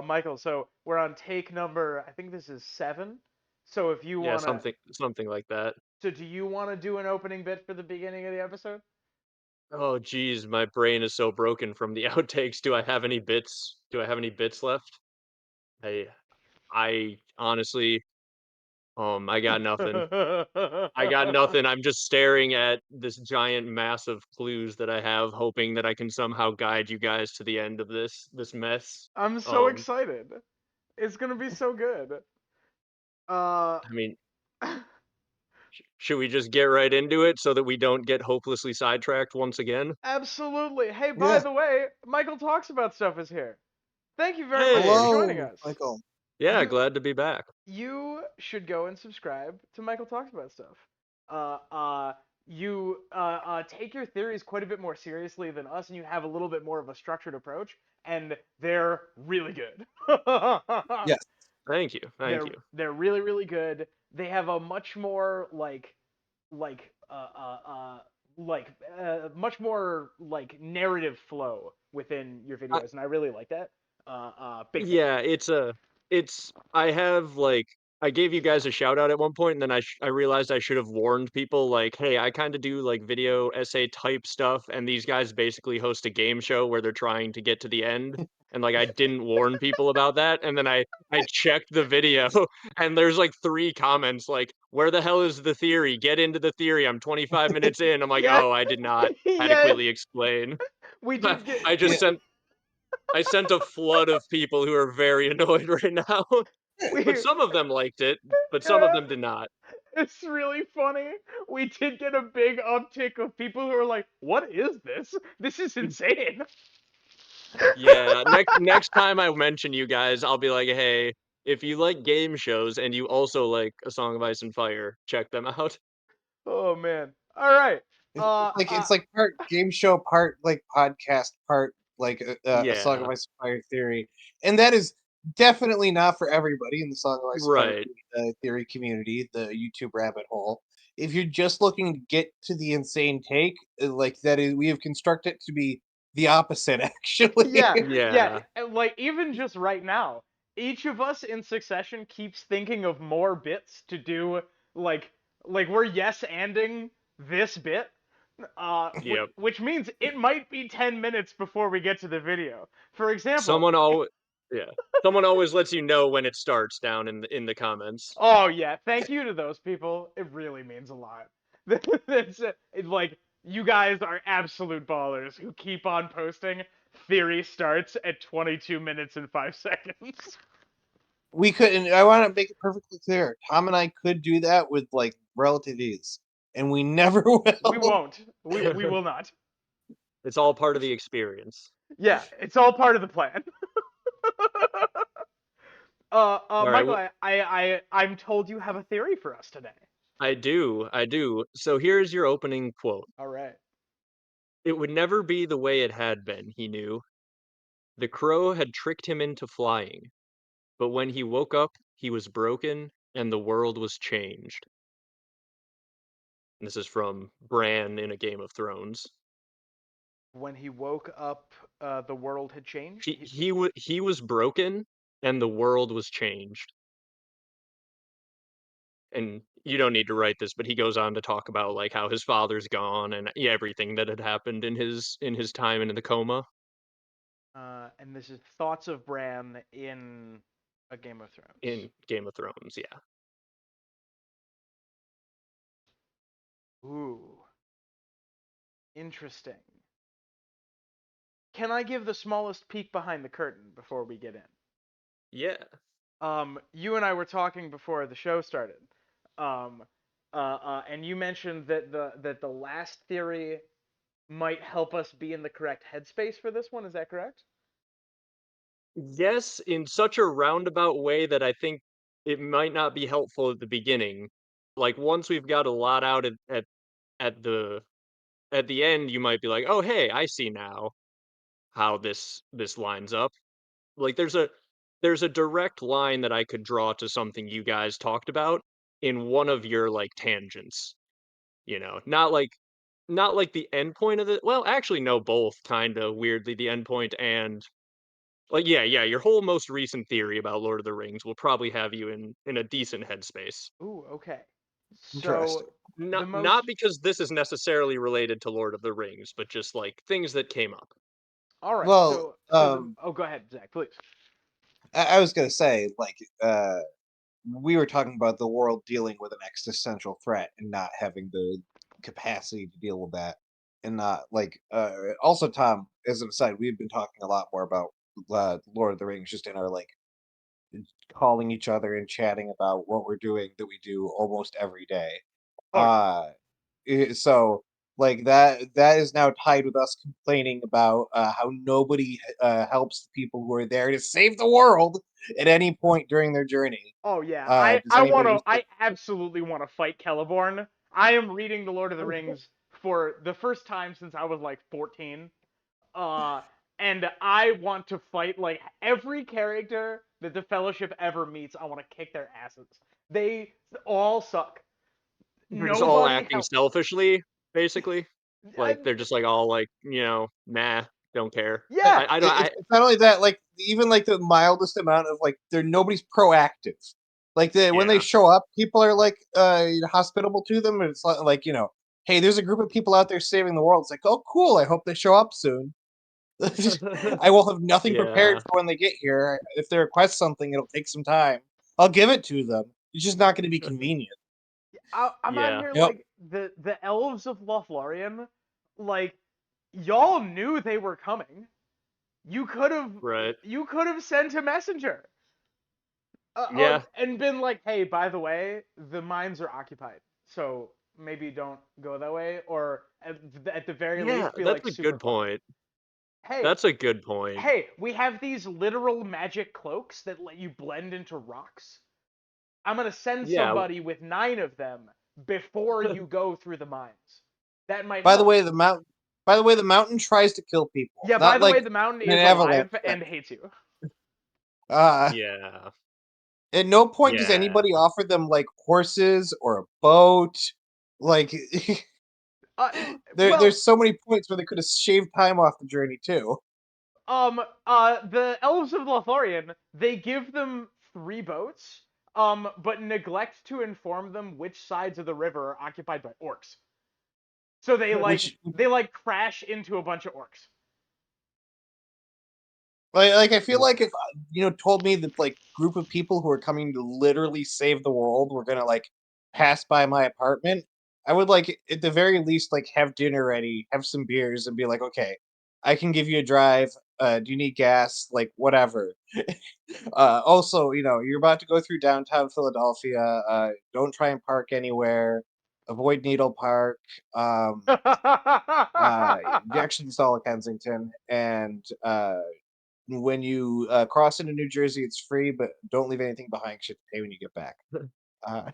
Michael, so we're on take number, I think this is 7. So if you Yeah, wanna, something like that. so do you wanna do an opening bit for the beginning of the episode? Oh, geez, my brain is so broken from the outtakes. Do I have any bits? Do I have any bits left? I I honestly, I got nothing. I got nothing. I'm just staring at this giant mass of clues that I have, hoping that I can somehow guide you guys to the end of this mess. I'm so Um, excited. It's gonna be so good. Uh, I mean, should we just get right into it so that we don't get hopelessly sidetracked once again? Absolutely. Hey, by Yeah. the way, Michael Talks About Stuff is here. Thank you very much for Hey, joining Hello, us. Michael. yeah, You glad to be back. you should go and subscribe to Michael Talks About Stuff. Uh, uh, you take your theories quite a bit more seriously than us, and you have a little bit more of a structured approach, and they're really good. Yes. Thank you, thank you. They're really really good. They have a much more like much more like narrative flow within your videos, and I really like that. Big fan. Yeah, it's I have, like I gave you guys a shout out at one point, and then I realized I should have warned people, like, "Hey, I kinda do, like, video essay type stuff, and these guys basically host a game show where they're trying to get to the end," and, like, I didn't warn people about that, and then I checked the video, and there's, like, 3 comments, like, "Where the hell is the theory? Get into the theory, I'm 25 minutes in." I'm like, Yeah, "Oh, I did not yes, adequately explain." we did get I Yeah. just I sent a flood of people who are very annoyed right now, but we some of them liked it, but some of them did not. it's really funny. We did get a big uptick of people who are like, "What is this? This is insane." Yeah, next time I mention you guys, I'll be like, "Hey, if you like game shows and you also like A Song of Ice and Fire, check them out." Oh man. All right. It's it's like part game show, part like podcast, part like a Song of Yeah, Ice and Fire theory, and that is definitely not for everybody in the Song of Ice and Fire right. theory community, the YouTube rabbit hole. If you're just looking to get to the insane take, like that is, we have constructed it to be the opposite, actually. Yeah, yeah, Yeah. and, like even just right now, each of us in succession keeps thinking of more bits to do. Like, like we're yes anding this bit, Yep. which means it might be 10 minutes before we get to the video. For example, Someone al yeah. Someone always lets you know when it starts down in the comments. oh yeah, thank you to those people. It really means a lot. It's like you guys are absolute ballers who keep on posting. Theory starts at 22 minutes and 5 seconds. We could, and I want to make it perfectly clear. Tom and I could do that with like relative ease, and we never We will. won't. We will not. It's all part of the experience. Yeah, it's all part of the plan. Alright, Michael, I'm told you have a theory for us today. I do. So here's your opening quote. All right. It would never be the way it had been, he knew. The crow had tricked him into flying, but when he woke up, he was broken and the world was changed. And this is from Bran in A Game of Thrones. When he woke up, the world had changed. He was broken and the world was changed. And you don't need to write this, but he goes on to talk about like how his father's gone and yeah, everything that had happened in his time in the coma And this is thoughts of Bran in A Game of Thrones. in Game of Thrones. Yeah. Ooh, interesting. Can I give the smallest peek behind the curtain before we get in? Yeah. You and I were talking before the show started, um, and you mentioned that the last theory might help us be in the correct headspace for this one. Is that correct? Yes, in such a roundabout way that I think it might not be helpful at the beginning. Like, once we've got a lot out at at the end, you might be like, "Oh, hey, I see now how this lines up." Like, there's a direct line that I could draw to something you guys talked about in one of your, like, tangents, you know? Not like the end point of it well, actually, no, both kinda weirdly, the end point and Like, yeah, your whole most recent theory about Lord of the Rings will probably have you in a decent headspace. Ooh, okay. So Interesting. the Not most. because this is necessarily related to Lord of the Rings, but just like things that came up. All right. Well, So the. Oh, go ahead, Zach, please. I was gonna say, like, we were talking about the world dealing with an existential threat and not having the capacity to deal with that, and not like. Also, Tom, as an aside, we've been talking a lot more about Lord of the Rings just in our like calling each other and chatting about what we're doing that we do almost every day. Oh yeah. Uh, so like that is now tied with us complaining about how nobody helps the people who are there to save the world at any point during their journey. Oh yeah. Does anybody? I absolutely want to fight Celeborn. I am reading the Lord of the Rings for the first time since I was like 14. Uh, and I want to fight like every character that the Fellowship ever meets. I want to kick their asses. They all suck. They're just all Nobody acting helps. selfishly, basically. I, Like they're just like all like, nah, don't care. Uh, yeah. I don't it's not only that, like even like the mildest amount of like there nobody's proactive. Like when they yeah. show up, people are like hospitable to them, and it's like hey, there's a group of people out there saving the world. It's like, oh, cool. I hope they show up soon. I will have nothing prepared Yeah. for when they get here. If they request something, it'll take some time. I'll give it to them. It's just not going to be convenient. I'm out Yeah. here Yep. like the elves of Lothlorien, like y'all knew they were coming. You could have Right. you could have sent a messenger. Yeah. And been like, hey, by the way, the mines are occupied, so maybe don't go that way, or at the very Yeah, least, be that's like a super good quiet. point. Hey, That's a good point. hey, we have these literal magic cloaks that let you blend into rocks. I'm gonna send Yeah. somebody with 9 of them before you go through the mines. That might By the help. way, the mountain. By the way, the mountain tries to kill people, Yeah, by not the way, like the mountain in an is avalanche alive sense. and hates you. Uh, Yeah. At no point does Yeah. anybody offer them like horses or a boat. Like Uh, there's well, so many points where they could have shaved time off the journey too. the elves of Lothlorien, they give them 3 boats, but neglect to inform them which sides of the river are occupied by orcs. So Which they like crash into a bunch of orcs. like I feel like if told me that like group of people who are coming to literally save the world were gonna like pass by my apartment, I would like at the very least like have dinner ready, have some beers, and be like, okay, I can give you a drive. Do you need gas? Like whatever. Also, you're about to go through downtown Philadelphia. Don't try and park anywhere. Avoid Needle Park. Um, Jackson's all of Kensington, and when you cross into New Jersey, it's free, but don't leave anything behind 'cause you have to pay when you get back. Uh,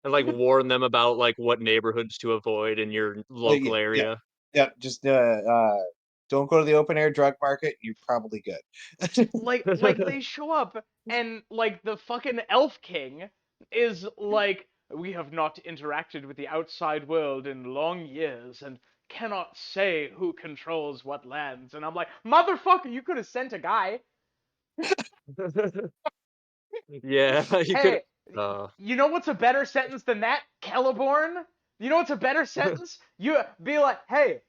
And like warn them about like what neighborhoods to avoid in your yeah, local yeah, area. yeah. Just don't go to the open air drug market. You're probably good. like they show up and like the fucking elf king is like, we have not interacted with the outside world in long years and cannot say who controls what lands. And I'm like, motherfucker, you could have sent a guy. Yeah, you could. Hey, Uh, you know what's a better sentence than that, Celeborn? You know what's a better sentence? You be like, hey,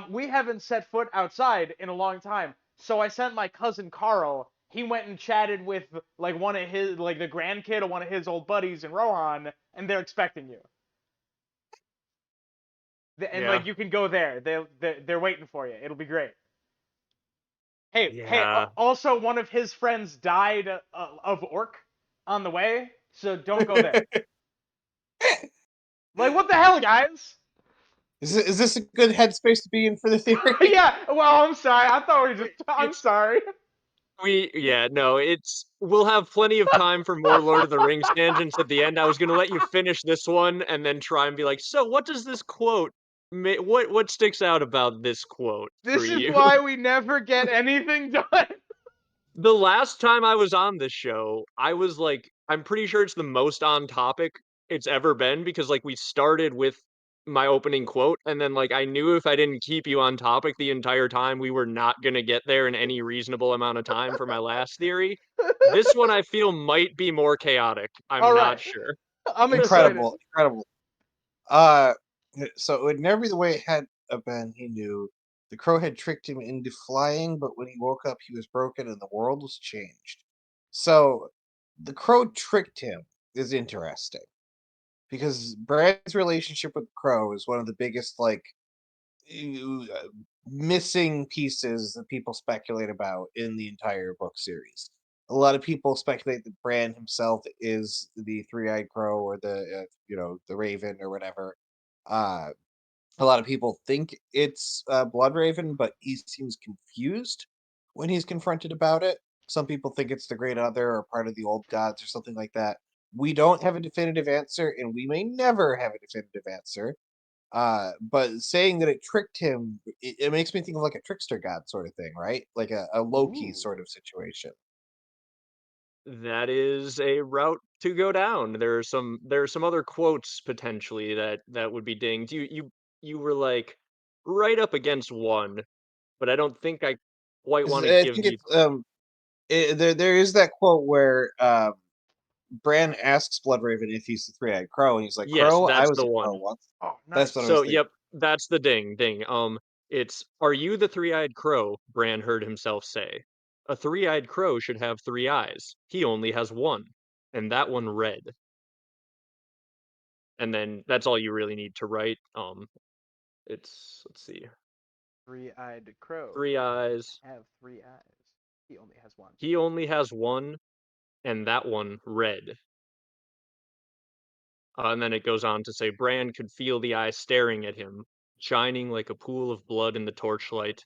we haven't set foot outside in a long time, so I sent my cousin Carl. He went and chatted with like one of his, like the grandkid of one of his old buddies in Rohan, and they're expecting you. And yeah, like you can go there. They're waiting for you. It'll be great. Hey. yeah, Also, one of his friends died of orc on the way, so don't go there. Like, what the hell, guys? Is this a good headspace to be in for the theory? Yeah, well, I'm sorry. I thought we just. I'm it's sorry. yeah, no, it's we'll have plenty of time for more Lord of the Rings tangents at the end. I was gonna let you finish this one and then try and be like, so what does this quote? What sticks out about this quote for This is you? why we never get anything done. The last time I was on this show, I was like, I'm pretty sure it's the most on topic it's ever been because like we started with my opening quote, and then, like, I knew if I didn't keep you on topic the entire time, we were not gonna get there in any reasonable amount of time for my last theory. This one I feel might be more chaotic. All I'm not right, sure. I'm excited. Incredible, incredible. Uh, so it would never be the way it had been. He knew the crow had tricked him into flying, but when he woke up, he was broken and the world was changed. So the crow tricked him is interesting because Brad's relationship with Crow is one of the biggest uh, missing pieces that people speculate about in the entire book series. A lot of people speculate that Bran himself is the three-eyed crow or the raven or whatever. Uh, a lot of people think it's Blood Raven, but he seems confused when he's confronted about it. Some people think it's the Great Other or part of the Old Gods or something like that. We don't have a definitive answer, and we may never have a definitive answer. But saying that it tricked him, it makes me think of like a trickster god sort of thing, right? Like a Loki Ooh. sort of situation. That is a route to go down. There are some other quotes potentially that would be dinged. You were, like, right up against one, but I don't think I quite 'Cause wanna I give think you. there is that quote where Bran asks Bloodraven if he's the three-eyed crow, and he's like, Yes, "Crow, I that's was the a crow one. once." Oh, That's what I nice. was So, thinking. yep, that's the ding. It's, "Are you the three-eyed crow?" Bran heard himself say. "A three-eyed crow should have 3 eyes. He only has 1, and that one red." And then that's all you really need to write. It's let's see, Three-eyed crow 3 should eyes. have 3 eyes. He only has one. He only has 1, and that one red. And then it goes on to say, Bran could feel the eye staring at him, shining like a pool of blood in the torchlight.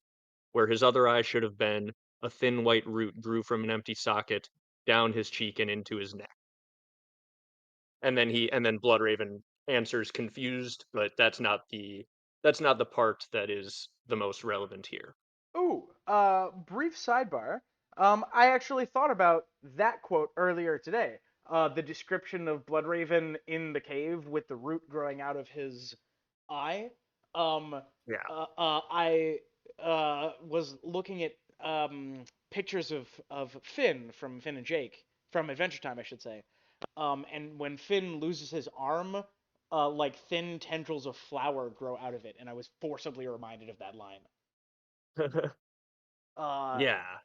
Where his other eye should have been, a thin white root grew from an empty socket, down his cheek and into his neck. And then Bloodraven answers confused, but that's not the part that is the most relevant here. Ooh, brief sidebar. I actually thought about that quote earlier today. The description of Bloodraven in the cave with the root growing out of his eye. Um, Yeah. I was looking at pictures of Finn from Finn and Jake from Adventure Time, I should say. And when Finn loses his arm, like thin tendrils of flower grow out of it, and I was forcibly reminded of that line. Uh, Yeah,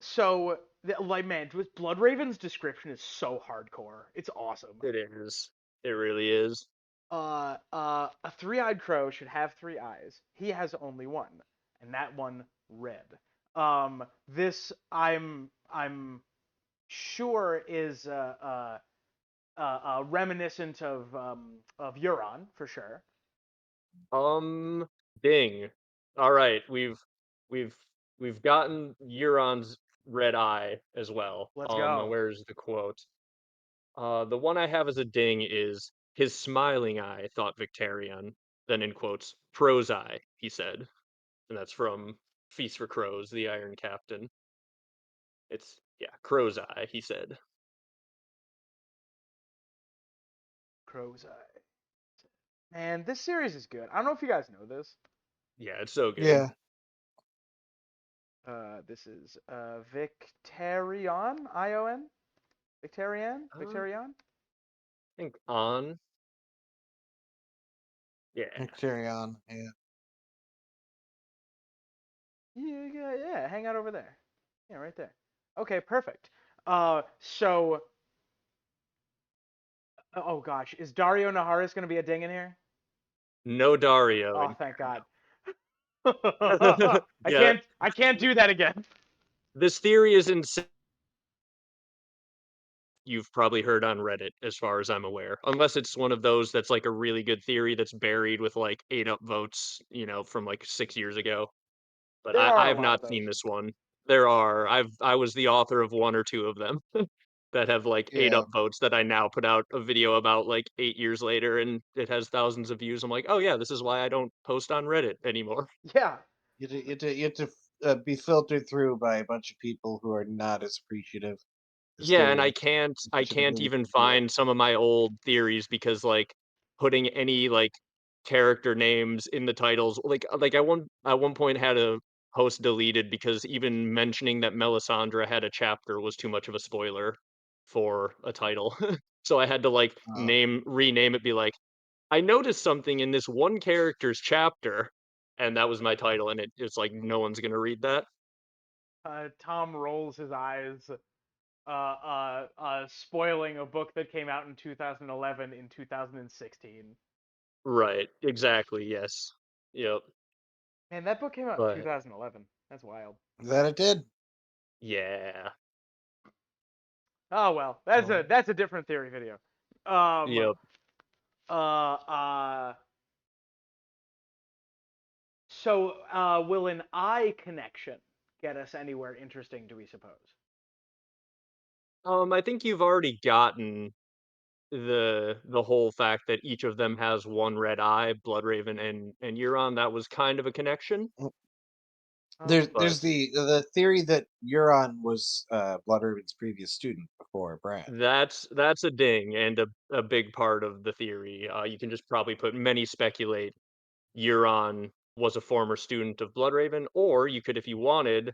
so like man, with Bloodraven's description is so hardcore. It's awesome. it is. It really is. A three-eyed crow should have 3 eyes. He has only one, and that one red. This I'm sure is reminiscent of Euron for sure. Um, Ding. All right, we've we've gotten Euron's red eye as well. Let's go. Where's the quote? The one I have as a ding is his smiling eye, thought Victarion. Then in quotes, Crow's eye, he said. And that's from Feast for Crows, the Iron Captain. It's, yeah, Crow's eye, he said. Crow's eye. Man, this series is good. I don't know if you guys know this. Yeah, it's so good. Yeah, This is Victarion, I-O-N? Victarion? I Victarion? think on. Yeah. carry on. Yeah. Yeah, hang out over there. Yeah, right there. Okay, perfect. Oh gosh, is Dario Naharis gonna be a ding in here? No Dario Oh, in thank God. here. Yeah, I can't do that again. this theory is insane. You've probably heard on Reddit, as far as I'm aware. Unless it's one of those that's like a really good theory that's buried with like 8 upvotes, from like 6 years ago. But There I are a have lot of not those. seen this one. I was the author of 1 or 2 of them that have like 8 Yeah. upvotes that I now put out a video about like 8 years later and it has thousands of views. I'm like, "Oh yeah, this is why I don't post on Reddit anymore." Yeah. You have to be filtered through by a bunch of people who are not as appreciative as Yeah, and I theory can't as you I should can't really even feel. find some of my old theories because like putting any like character names in the titles. Like at one point had a host deleted because even mentioning that Melisandre had a chapter was too much of a spoiler for a title. So I had to like Uh, rename it, be like, I noticed something in this one character's chapter, and that was my title, and it's like no one's gonna read that. Tom rolls his eyes, spoiling a book that came out in 2011 in 2016. Right. Exactly. Yes. Yep. Man, that book came out in But 2011. That's wild. that it did. yeah. Oh well, Oh. that's a different theory video. Um, Yep. uh, so will an eye connection get us anywhere interesting? Do we suppose? I think you've already gotten the whole fact that each of them has one red eye, Bloodraven and Euron. That was kind of a connection, There's but the theory that Euron was Bloodraven's previous student before Bran. that's a ding and a big part of the theory. You can just probably put many speculate Euron was a former student of Bloodraven, or you could, if you wanted,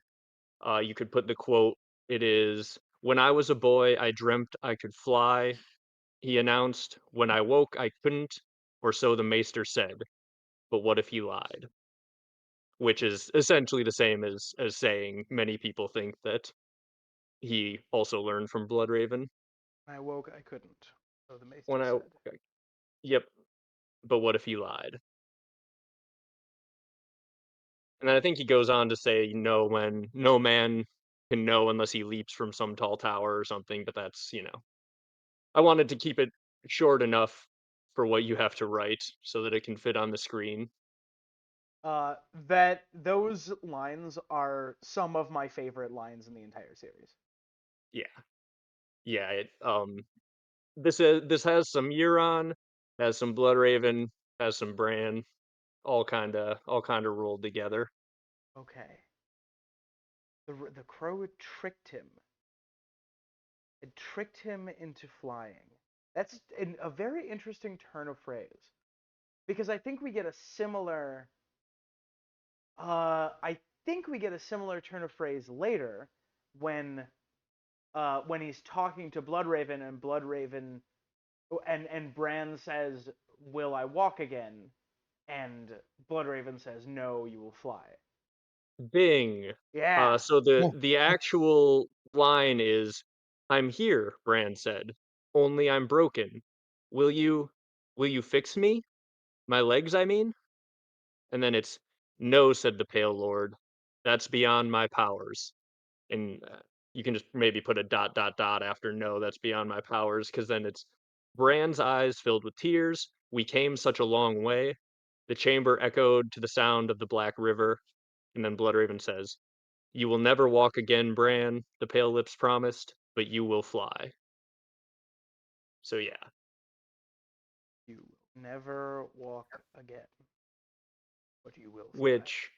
you could put the quote. It is, "When I was a boy, I dreamt I could fly," he announced. "When I woke, I couldn't, or so the maester said. But what if he lied?" Which is essentially the same as saying many people think that he also learned from Bloodraven. When I woke, I couldn't. So the maester When I, said. yep. But what if he lied? And then I think he goes on to say, "No, when no man can know unless he leaps from some tall tower or something." But that's, I wanted to keep it short enough for what you have to write so that it can fit on the screen. That those lines are some of my favorite lines in the entire series. Yeah, yeah. This has some Euron, has some Bloodraven, has some Bran, all kind of rolled together. Okay. The crow had tricked him. It tricked him into flying. That's a very interesting turn of phrase because I think we get a similar. I think we get a similar turn of phrase later when when he's talking to Bloodraven and Bloodraven and Bran says, "Will I walk again?" And Bloodraven says, "No, you will fly." Bing. Yeah. So the Yeah. the actual line is, "I'm here," Bran said. "Only I'm broken. Will you will you fix me? My legs, I mean?" And then it's, "No," said the Pale Lord. "That's beyond my powers." And you can just maybe put a dot dot dot after "no, that's beyond my powers," because then it's, "Bran's eyes filled with tears. We came such a long way." The chamber echoed to the sound of the Black River, and then Bloodraven says, "You will never walk again, Bran," the Pale Lips promised, "but you will fly." So yeah, You will never walk again, but you will fly. which,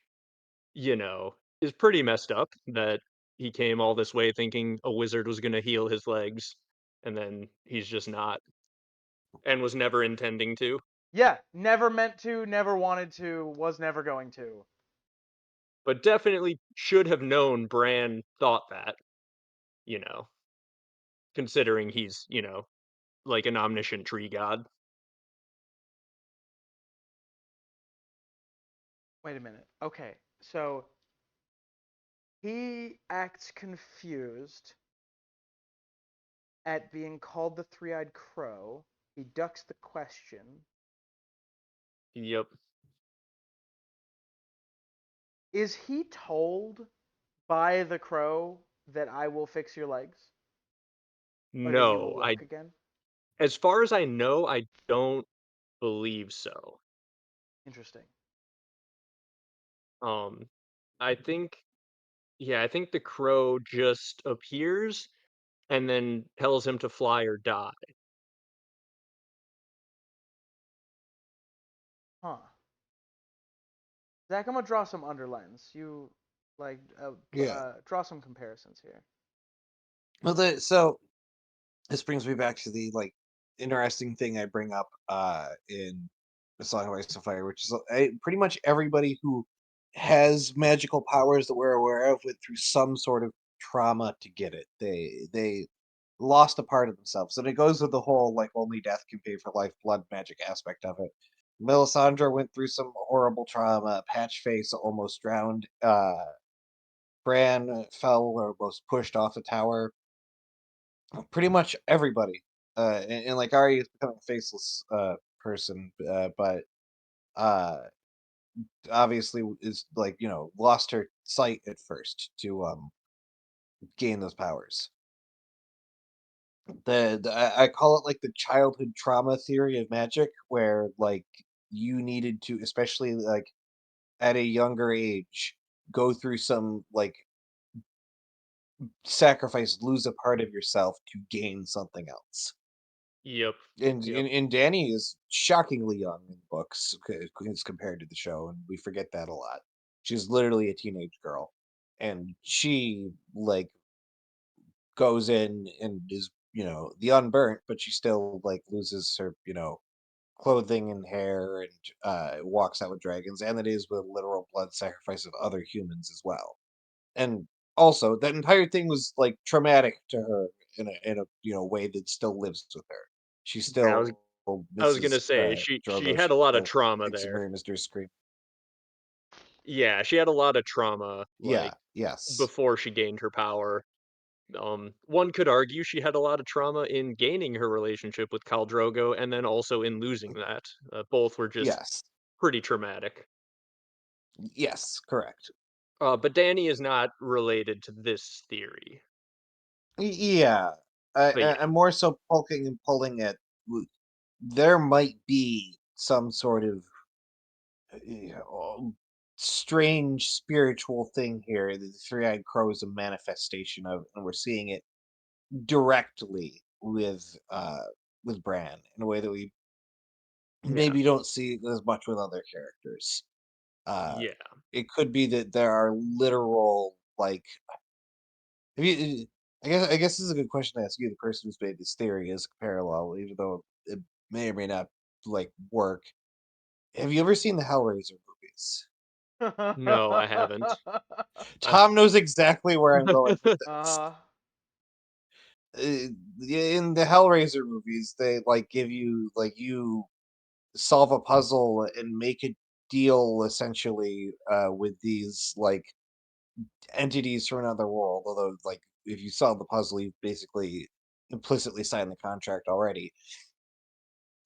is pretty messed up that he came all this way thinking a wizard was gonna heal his legs, and then he's just not, and was never intending to. Yeah, never meant to, never wanted to, was never going to. But definitely should have known Bran thought that, you know, considering he's, like an omniscient tree god. Wait a minute. Okay, so he acts confused at being called the three-eyed crow. He ducks the question. Yep. Is he told by the crow that I will fix your legs or that you will No, walk again? as far as I know, I don't believe so. Interesting. Um, I think, yeah, I think the crow just appears and then tells him to fly or die. Huh. Zach, I'm gonna draw some underlines. You like Yeah. draw some comparisons here. Well, so this brings me back to the interesting thing I bring up in the Song of Ice and Fire, which is pretty much everybody who has magical powers that we're aware of went through some sort of trauma to get it. They lost a part of themselves, and it goes with the whole like only death can pay for life, blood magic aspect of it. Melisandre went through some horrible trauma. Patchface almost drowned. Bran fell or was pushed off the tower. Pretty much everybody. And like Arya is becoming a faceless person, but uh, obviously is like lost her sight at first to gain those powers. I call it like the childhood trauma theory of magic, where like you needed to, especially like at a younger age, go through some like sacrifice, lose a part of yourself to gain something else. Yep. And, Yep. and Danny is shockingly young in books as compared to the show, and we forget that a lot. She's literally a teenage girl, and she like goes in and is the unburnt, but she still like loses her clothing and hair, and walks out with dragons, and it is with literal blood sacrifice of other humans as well. And also, that entire thing was like traumatic to her in a way that still lives with her. She Yeah, still I was gonna misses say she Drogo. had She a lot of still trauma thinks of there. Mary Mister Scream. Yeah, she had a lot of trauma, Yeah. like, Yes. before she gained her power. One could argue she had a lot of trauma in gaining her relationship with Khal Drogo, and then also in losing that. Both were just Yes. pretty traumatic. Yes. Correct. But Danny is not related to this theory. Yeah. But yeah, I'm more so poking and pulling at. There might be some sort of strange spiritual thing here that the three-eyed crow is a manifestation of, and we're seeing it directly with Bran in a way that we yeah, maybe don't see as much with other characters. Uh, yeah. it could be that there are literal like. Have you, I guess this is a good question to ask you, the person who's made this theory, as a parallel, even though it may or may not like work. Have you ever seen the Hellraiser movies? No, I haven't. Tom knows exactly where I'm going with this. uh, In the Hellraiser movies, they like give you like you solve a puzzle and make a deal essentially with these like entities from another world. Although, like, if you solve the puzzle, you basically implicitly sign the contract already.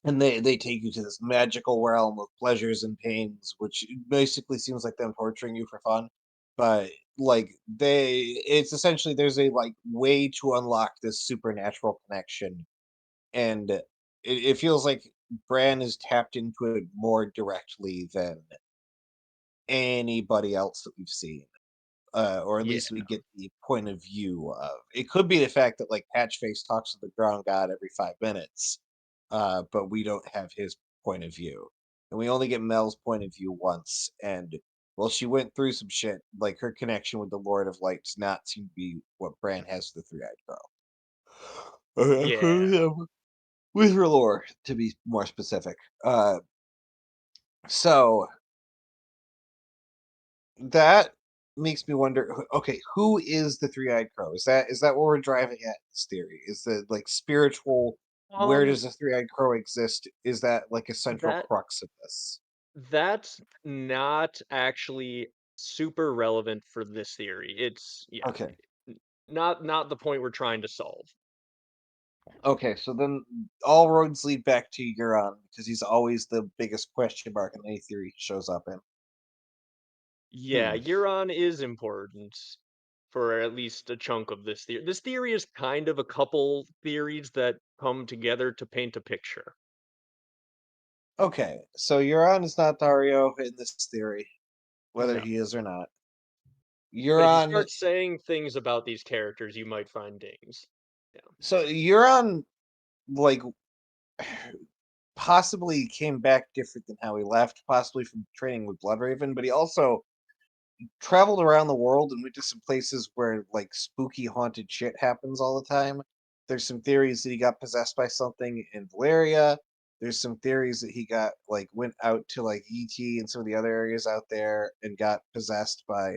And they take you to this magical realm of pleasures and pains, which basically seems like them torturing you for fun. But like it's essentially there's a like way to unlock this supernatural connection, and it feels like Bran is tapped into it more directly than anybody else that we've seen, or at Yeah, least we get the point of view of. It could be the fact that like Patchface talks to the ground god every 5 minutes, but we don't have his point of view, and we only get Mel's point of view once. And well, she went through some shit. Like her connection with the Lord of Light does not seem to be what Bran has with the Three-Eyed yeah. Girl. With her lore, to be more specific. So that makes me wonder. Okay, who is the three-eyed crow? Is that what we're driving at in this theory? Is the like spiritual? Where Um, does the three-eyed crow exist? Is that like a central that crux of this? that's not actually super relevant for this theory. It's yeah, Okay. not the point we're trying to solve. Okay, so then all roads lead back to Euron because he's always the biggest question mark in any theory he shows up in. Yeah, Hmm. Euron is important for at least a chunk of this theory. This theory is kind of a couple theories that come together to paint a picture. Okay, so Euron is not Dario in this theory, whether No. he is or not. But if you Euron, start saying things about these characters, you might find names. Yeah. so Euron, like, possibly came back different than how he left, possibly from training with Bloodraven, but he also traveled around the world and went to some places where like spooky haunted shit happens all the time There's some theories that he got possessed by something in Valeria. There's some theories that he got like went out to like ET and some of the other areas out there and got possessed by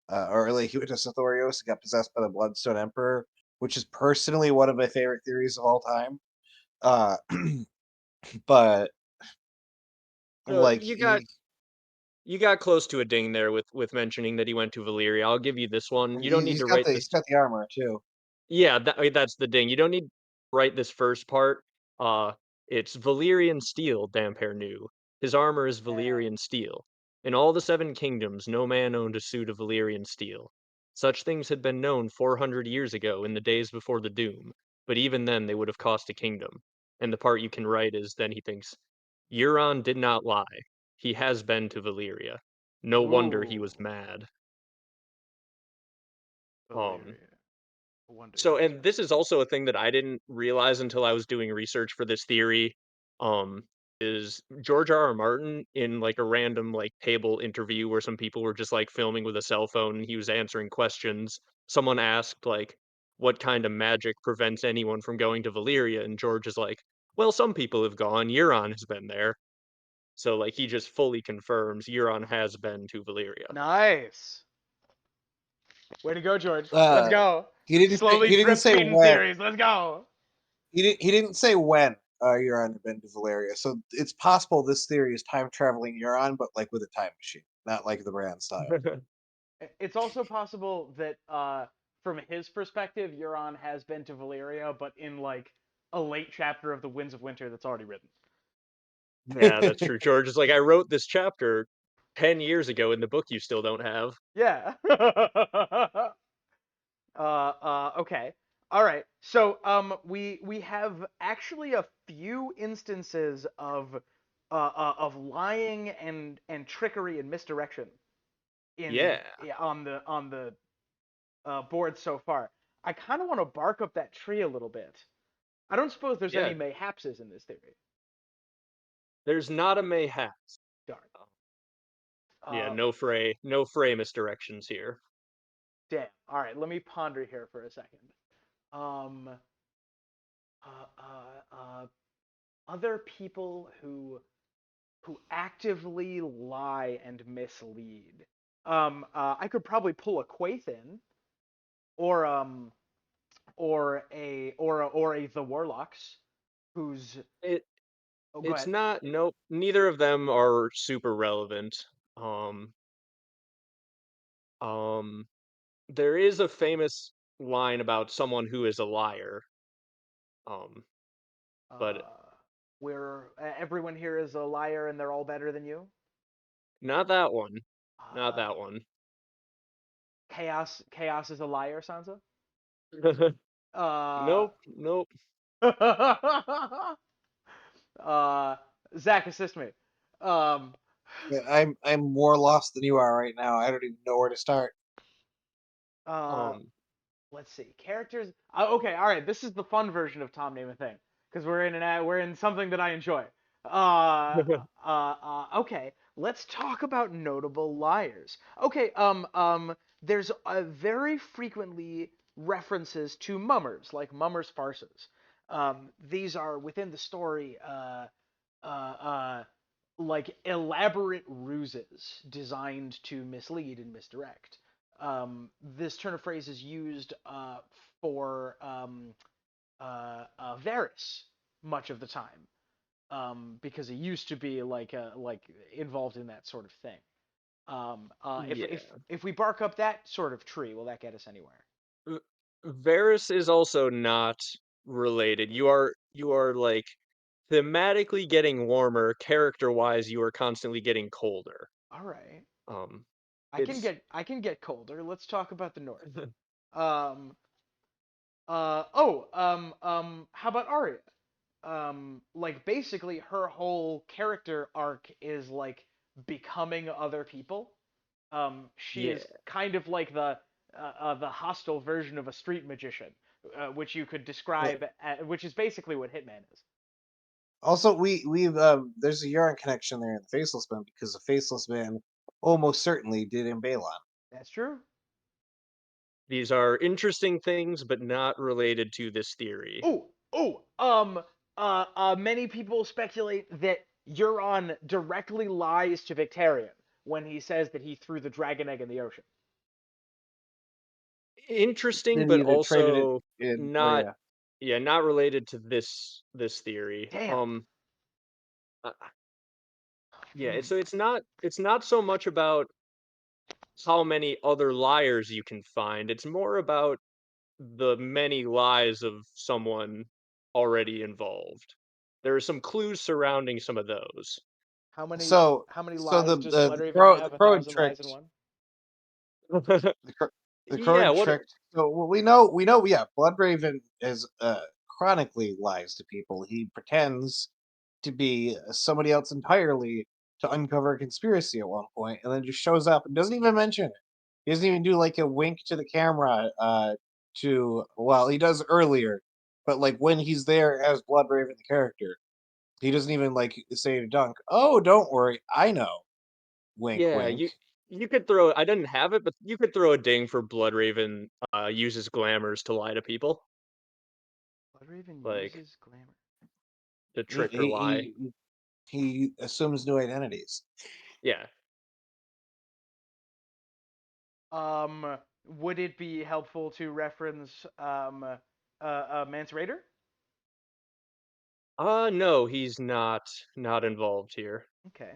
or like he went to Sithorios and got possessed by the Bloodstone Emperor, which is personally one of my favorite theories of all time. Uh, but So like he you got close to a ding there with mentioning that he went to Valyria. I'll give you this one. You don't need he's to got write the this. armor too. Yeah, that's the ding. You don't need to write this first part. Uh, it's Valyrian steel, Damphair knew. His armor is Yeah. Valyrian steel. In all the Seven Kingdoms, no man owned a suit of Valyrian steel. Such things had been known 400 years ago in the days before the Doom, but even then they would have cost a kingdom. And the part you can write is then he thinks, Euron did not lie. He has been to Valyria. No wonder he Ooh, was mad. Um, Valyria. No wonder he So, was and mad. this is also a thing that I didn't realize until I was doing research for this theory. Um, is George R. R. Martin in like a random like table interview where some people were just like filming with a cell phone and he was answering questions. Someone asked like, "What kind of magic prevents anyone from going to Valyria?" And George is like, "Well, some people have gone. Euron has been there." So like he just fully confirms Euron has been to Valyria. Nice. Way to go, George. Let's Uh, go. Slowly he didn't drip say feeding when. theories. Let's go. He didn't say when Euron had been to Valeria. So it's possible this theory is time traveling Euron, but like with a time machine, not like the Bran style. It's also possible that from his perspective, Euron has been to Valyria, but in like a late chapter of the Winds of Winter that's already written. Yeah, that's true. George is like, I wrote this chapter 10 years ago in the book you still don't have. Yeah. Okay. All right. So we have actually a few instances of lying and trickery and misdirection in Yeah, on the board so far. I kind of want to bark up that tree a little bit. I don't suppose there's yeah. any mayhapses in this theory. There's not a mayhap. Darn. Yeah, Uh, no fray misdirections here. damn. All right. Let me ponder here for a second. Um, uh, uh, uh, other people who actively lie and mislead. I could probably pull a Quathin or or a the Warlocks, who's It oh go it's ahead. not nope, neither of them are super relevant. Um there is a famous line about someone who is a liar. Um but Uh, where everyone here is a liar and they're all better than you. not that one. Not Uh, that one. chaos is a liar, Sansa. Uh, Nope, nope. uh, Zach, assist me. Um, Yeah, I'm more lost than you are right now. I don't even know where to start. uh, Um let's see. Characters. Okay, all right. This is the fun version of Tom Name a Thing because we're in something that I enjoy. Okay. Let's talk about notable liars. Okay. There's very frequently references to mummers, like mummers farces. These are within the story. Uh, uh, like elaborate ruses designed to mislead and misdirect. This turn of phrase is used for Varys much of the time because he used to be like involved in that sort of thing. yeah. If we bark up that sort of tree, will that get us anywhere? V- Varys is also not related. You are like thematically getting warmer, character-wise you are constantly getting colder. All right, Um it's I can get colder. Let's talk about the north. Um, how about Arya? Like basically her whole character arc is like becoming other people. She yeah. is kind of like the hostile version of a street magician, which you could describe, which is basically what Hitman is. Also, we've there's a Euron connection there in the Faceless Man because the Faceless Man almost certainly did in Balon. That's true. These are interesting things, but not related to this theory. Oh, oh, many people speculate that Euron directly lies to Victarion when he says that he threw the dragon egg in the ocean. Interesting, Then but either traded it also in, or not, yeah. yeah, not related to this theory. Damn. Uh, yeah, Hmm. so it's not so much about how many other liars you can find. It's more about the many lies of someone already involved. There are some clues surrounding some of those. How many So how many so lies does Bloodraven the have? A crow had thousand lies in tricked one. the crow, the crow Yeah, had what tricked. So well, we know yeah, Bloodraven is chronically lies to people. He pretends to be somebody else entirely to uncover a conspiracy at one point, and then just shows up and doesn't even mention it. He doesn't even do like a wink to the camera. To well, he does earlier, but like when he's there as Bloodraven the character, he doesn't even like say to Dunk, "Oh, don't worry, I know." Wink, yeah, wink. you could throw I didn't have it, but you could throw a ding for Bloodraven uses glamours to lie to people, Bloodraven like uses glamour. to He trick or lie. he assumes new identities. Yeah. Would it be helpful to reference Mance Raider? No, he's not involved here. Okay.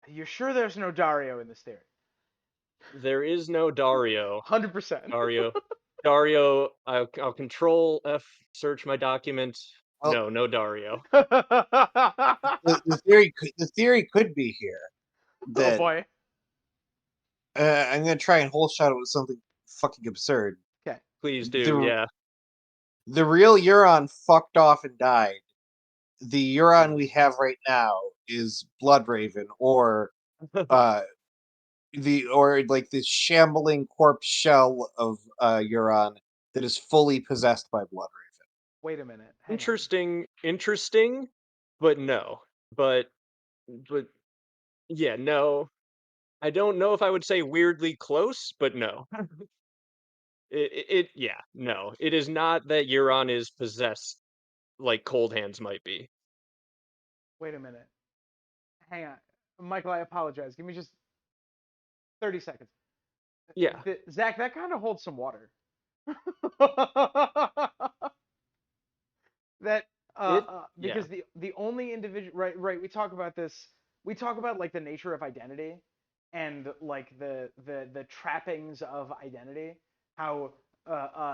You're sure there's no Dario in this theory? There is no Dario. 100%. Dario. Dario, I'll control F search my document. Well, No Dario. the theory could be here Oh that boy. I'm gonna try and whole shot it with something fucking absurd. Okay. Please do, The yeah. the real Euron fucked off and died. The Euron we have right now is Bloodraven, or uh like this shambling corpse shell of Euron that is fully possessed by Bloodraven. Wait a minute. Hang on. Interesting, but no. But but yeah, no. I don't know if I would say weirdly close, but no. Yeah, no. It is not that Euron is possessed like Cold Hands might be. Wait a minute. Hang on. Michael, I apologize. Give me just 30 seconds. Yeah. Zach, that kind of holds some water. that It yeah. because the only individual, right, we talk about like the nature of identity and like the trappings of identity, how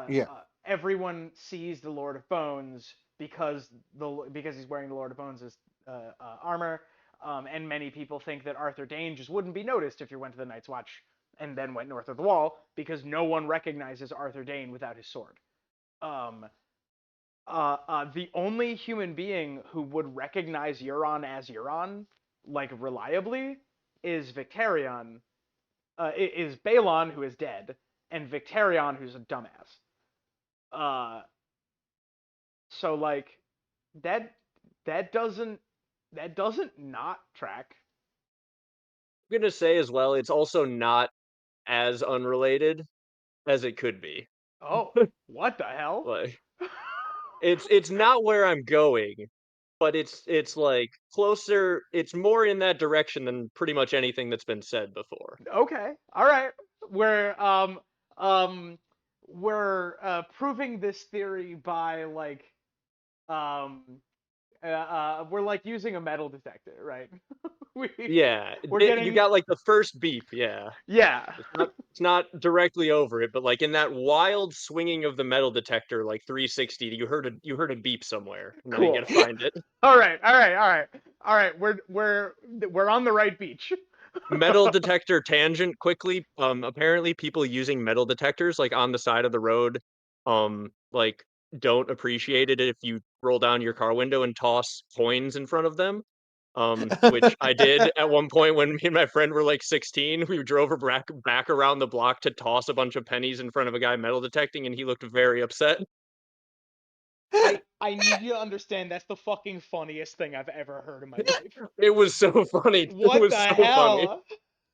Yeah. everyone sees the Lord of Bones because he's wearing the Lord of Bones' armor, and many people think that Arthur Dane just wouldn't be noticed if you went to the Night's Watch and then went north of the Wall because no one recognizes Arthur Dane without his sword. um the only human being who would recognize Euron as Euron, like reliably, is Victarion. Is Balon, who is dead, and Victarion, who's a dumbass. Uh, so like that that doesn't that doesn't not track. I'm gonna say as well, it's also not as unrelated as it could be. Oh, what the hell? Like it's not where I'm going, but it's like closer. It's more in that direction than pretty much anything that's been said before. Okay, all right. We're um we're proving this theory by like um we're like using a metal detector, right? we Yeah, we're you getting got like the first beep. Yeah, yeah. it's not directly over it, but like in that wild swinging of the metal detector, like 360, you heard a beep somewhere, and now you Cool. got to find it. All right, all right, all right, all right. We're on the right beach. Metal detector tangent quickly. Apparently people using metal detectors like on the side of the road, like don't appreciate it if you roll down your car window and toss coins in front of them. Which I did at one point when me and my friend were like 16. We drove back around the block to toss a bunch of pennies in front of a guy metal detecting, and he looked very upset. I need you to understand that's the fucking funniest thing I've ever heard in my life. It was so funny. It What was the so funny. hell?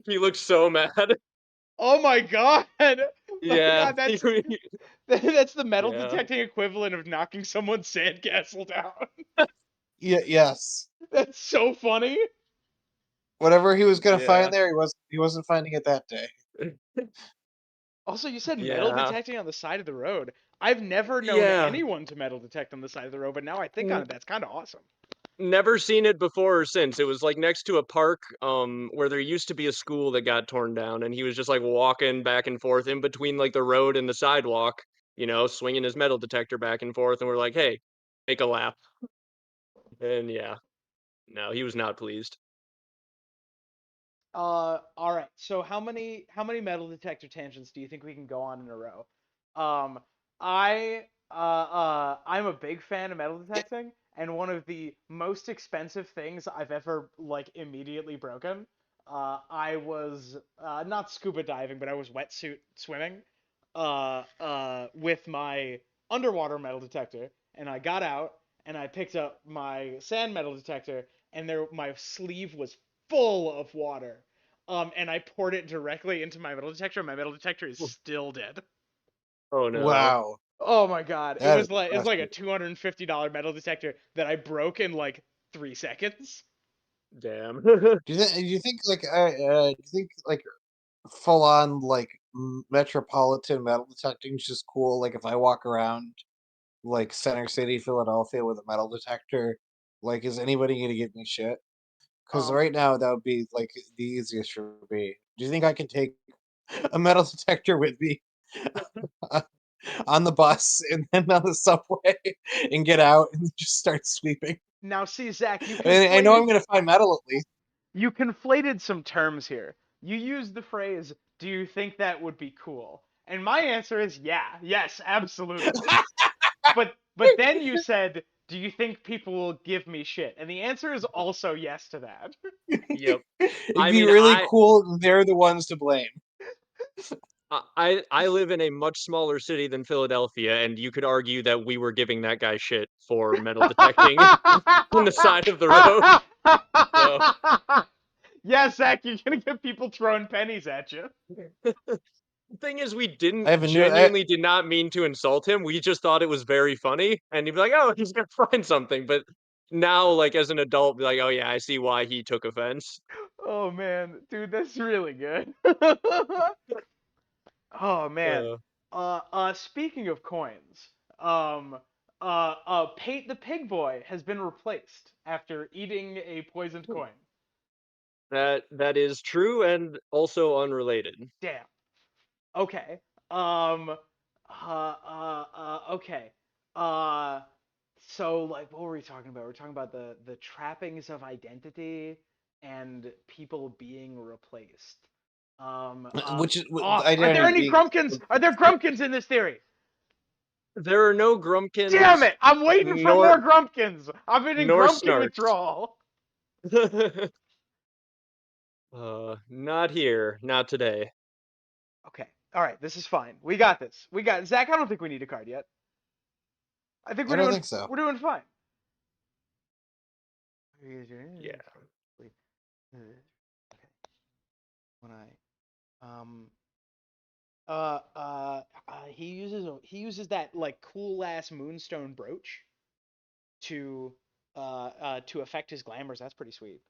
He looked so mad. Oh my god! Oh my Yeah. god, that's the metal Yeah. detecting equivalent of knocking someone's sandcastle down. Yeah, yes. That's so funny. Whatever he was gonna Yeah. find there, he wasn't finding it that day. Also, you said metal Yeah. detecting on the side of the road. I've never known Yeah. anyone to metal detect on the side of the road, but now I think on N- it, that's kind of awesome. Never seen it before or since. It was like next to a park where there used to be a school that got torn down, and he was just like walking back and forth in between like the road and the sidewalk, swinging his metal detector back and forth, and we're like, "Hey, make a lap." And yeah, no, he was not pleased. All right. So how many metal detector tangents do you think we can go on in a row? Um, I'm a big fan of metal detecting, and one of the most expensive things I've ever like immediately broken. I was not scuba diving, but I was wetsuit swimming. With my underwater metal detector, and I got out and I picked up my sand metal detector, and my sleeve was full of water. And I poured it directly into my metal detector, and my metal detector is still dead. Oh no. Wow, Oh my god. It that is was like a impressive. $250 metal detector that I broke in like 3 seconds. Damn. Do you think full on like metropolitan metal detecting is just cool? Like if I walk around like Center City, Philadelphia with a metal detector, like is anybody gonna give me shit? Because Um right now that would be like the easiest for me. Do you think I can take a metal detector with me on the bus and then on the subway and get out and just start sweeping? Now see, Zach, I mean, I know I'm gonna find metal at least. you conflated some terms here. You used the phrase, "Do you think that would be cool?" And my answer is yeah. Yes, absolutely. But then you said, "Do you think people will give me shit?" And the answer is also yes to that. Yep. It'd I be mean, really cool. They're the ones to blame. I live in a much smaller city than Philadelphia, and you could argue that we were giving that guy shit for metal detecting on the side of the road. So Yeah, Zach, you're gonna get people throwing pennies at you. the thing is, we I didn't have a new. I, genuinely did not mean to insult him. We just thought it was very funny, and he'd be like, "Oh, he's gonna find something." But now, like as an adult, be like, "Oh yeah, I see why he took offense." Oh man, dude, that's really good. Oh man. Uh, Speaking of coins, Pate the Pig Boy has been replaced after eating a poisoned coin. that is true and also unrelated. Damn. Okay. Um. Okay. Uh. So like, what were we talking about? We're talking about the trappings of identity and people being replaced. which is Are there identity any being. Grumpkins? Are there Grumpkins in this theory? There are no Damn Grumpkins it! I'm waiting for nor more Grumpkins. I've been in nor Grumpkin Snarks. withdrawal. Not here, not today. Okay. All right. This is fine. We got this. We got Zach. I don't think we need a card yet. I think I don't think so. we're doing fine. Yeah. Okay. When he uses that like cool ass moonstone brooch to to affect his glamours. That's pretty sweet.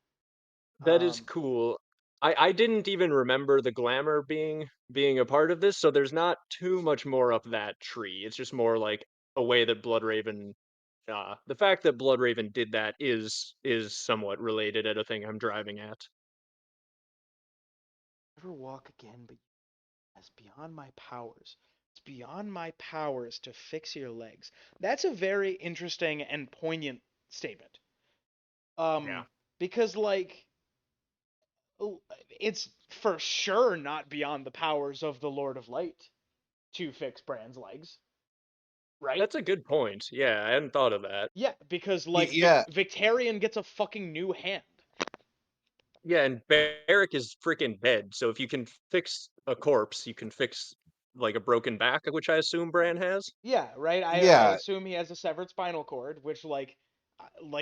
That is Um, cool. I didn't even remember the glamour being a part of this, so there's not too much more up that tree. It's just more like a way that Bloodraven the fact that Bloodraven did that is somewhat related at a thing I'm driving at. never walk again, but that's beyond my powers. It's beyond my powers to fix your legs. That's a very interesting and poignant statement. Yeah. Um, because like it's for sure not beyond the powers of the Lord of Light to fix Bran's legs, right? That's a good point. Yeah, I hadn't thought of that. Yeah, because like Yeah, Victarion gets a fucking new hand. Yeah, and Barrick is freaking dead, so if you can fix a corpse, you can fix like a broken back, which I assume Bran has. Yeah, right. I yeah, assume he has a severed spinal cord, which like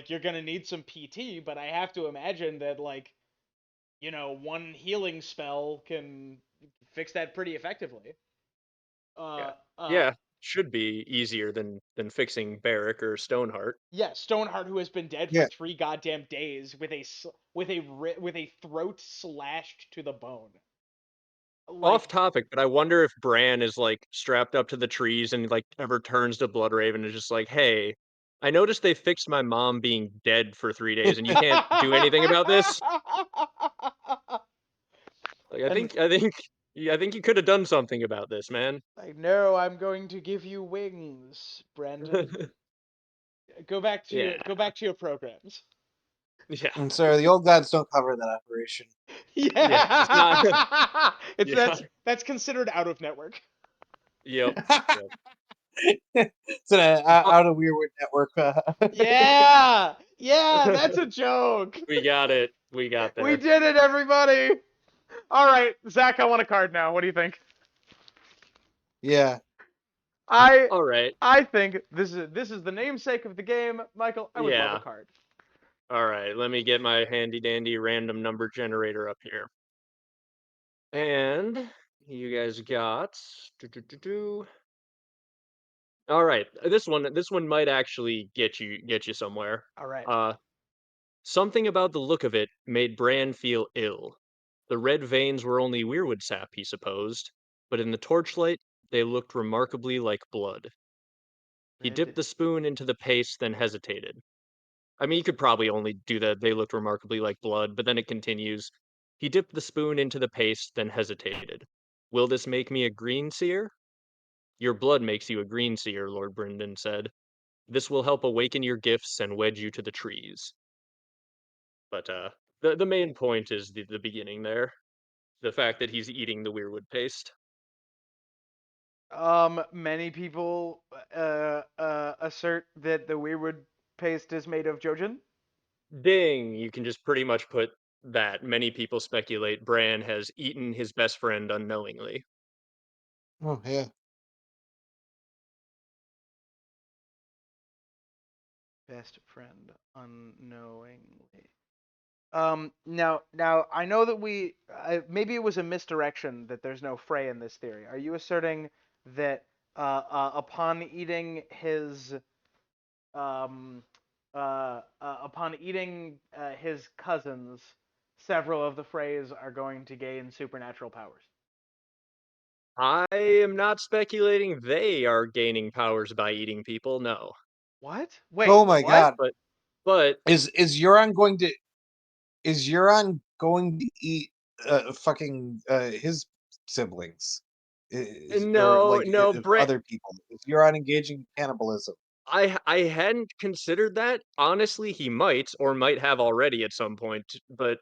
you're gonna need some PT, but I have to imagine that like one healing spell can fix that pretty effectively. Yeah. Uh, uh, Yeah, should be easier than fixing Barrack or Stoneheart. yeah, Stoneheart, who has been dead for Yeah. 3 goddamn days with a throat slashed to the bone. Off Like, topic, but I wonder if Bran is, like, strapped up to the trees and, like, ever turns to Bloodraven and is just like, "Hey, I noticed they fixed my mom being dead for 3 days, and you can't do anything about this?" Like, and I think you could have done something about this, man. like, no, I'm going to give you wings, Brandon. Yeah, Go back to your programs. yeah, And so the old gods don't cover that operation. yeah, it's not Yeah, it's yeah, that's considered out of network. yep, yep. It's an Oh, out of Weirwood network. Yeah, yeah, that's a joke. we got it. We got We there. did it, everybody. All right, Zach, I want a card now. What do you think? Yeah. I Alright, I think this is the namesake of the game, Michael. I would love a yeah. card. Alright, let me get my handy dandy random number generator up here. And you guys got Alright, this one might actually get you somewhere. All right. Uh Something about the look of it made Bran feel ill. The red veins were only weirwood sap, he supposed, but in the torchlight they looked remarkably like blood. He dipped Red. the spoon into the paste, then hesitated. I mean, you could probably only do that. They looked remarkably like blood, but then it continues. He dipped the spoon into the paste, then hesitated. Will this make me a green seer? Your blood makes you a green seer, Lord Brynden said. This will help awaken your gifts and wed you to the trees. But the main point is the beginning there. The fact that he's eating the weirwood paste. Many people assert that the weirwood paste is made of Jojen. Ding! You can just pretty much put that. Many people speculate Bran has eaten his best friend unknowingly. Oh yeah. Best friend unknowingly. Now I know that maybe it was a misdirection that there's no Frey in this theory. Are you asserting that upon eating um, his cousins, several of the Freys are going to gain supernatural powers? I am not speculating they are gaining powers by eating people, no. What? Oh Wait, my what? god. But Is Euron going to eat fucking his siblings? Or no, like no, Bran other people? Is Euron engaging in cannibalism? I hadn't considered that. Honestly, he might or might have already at some point, but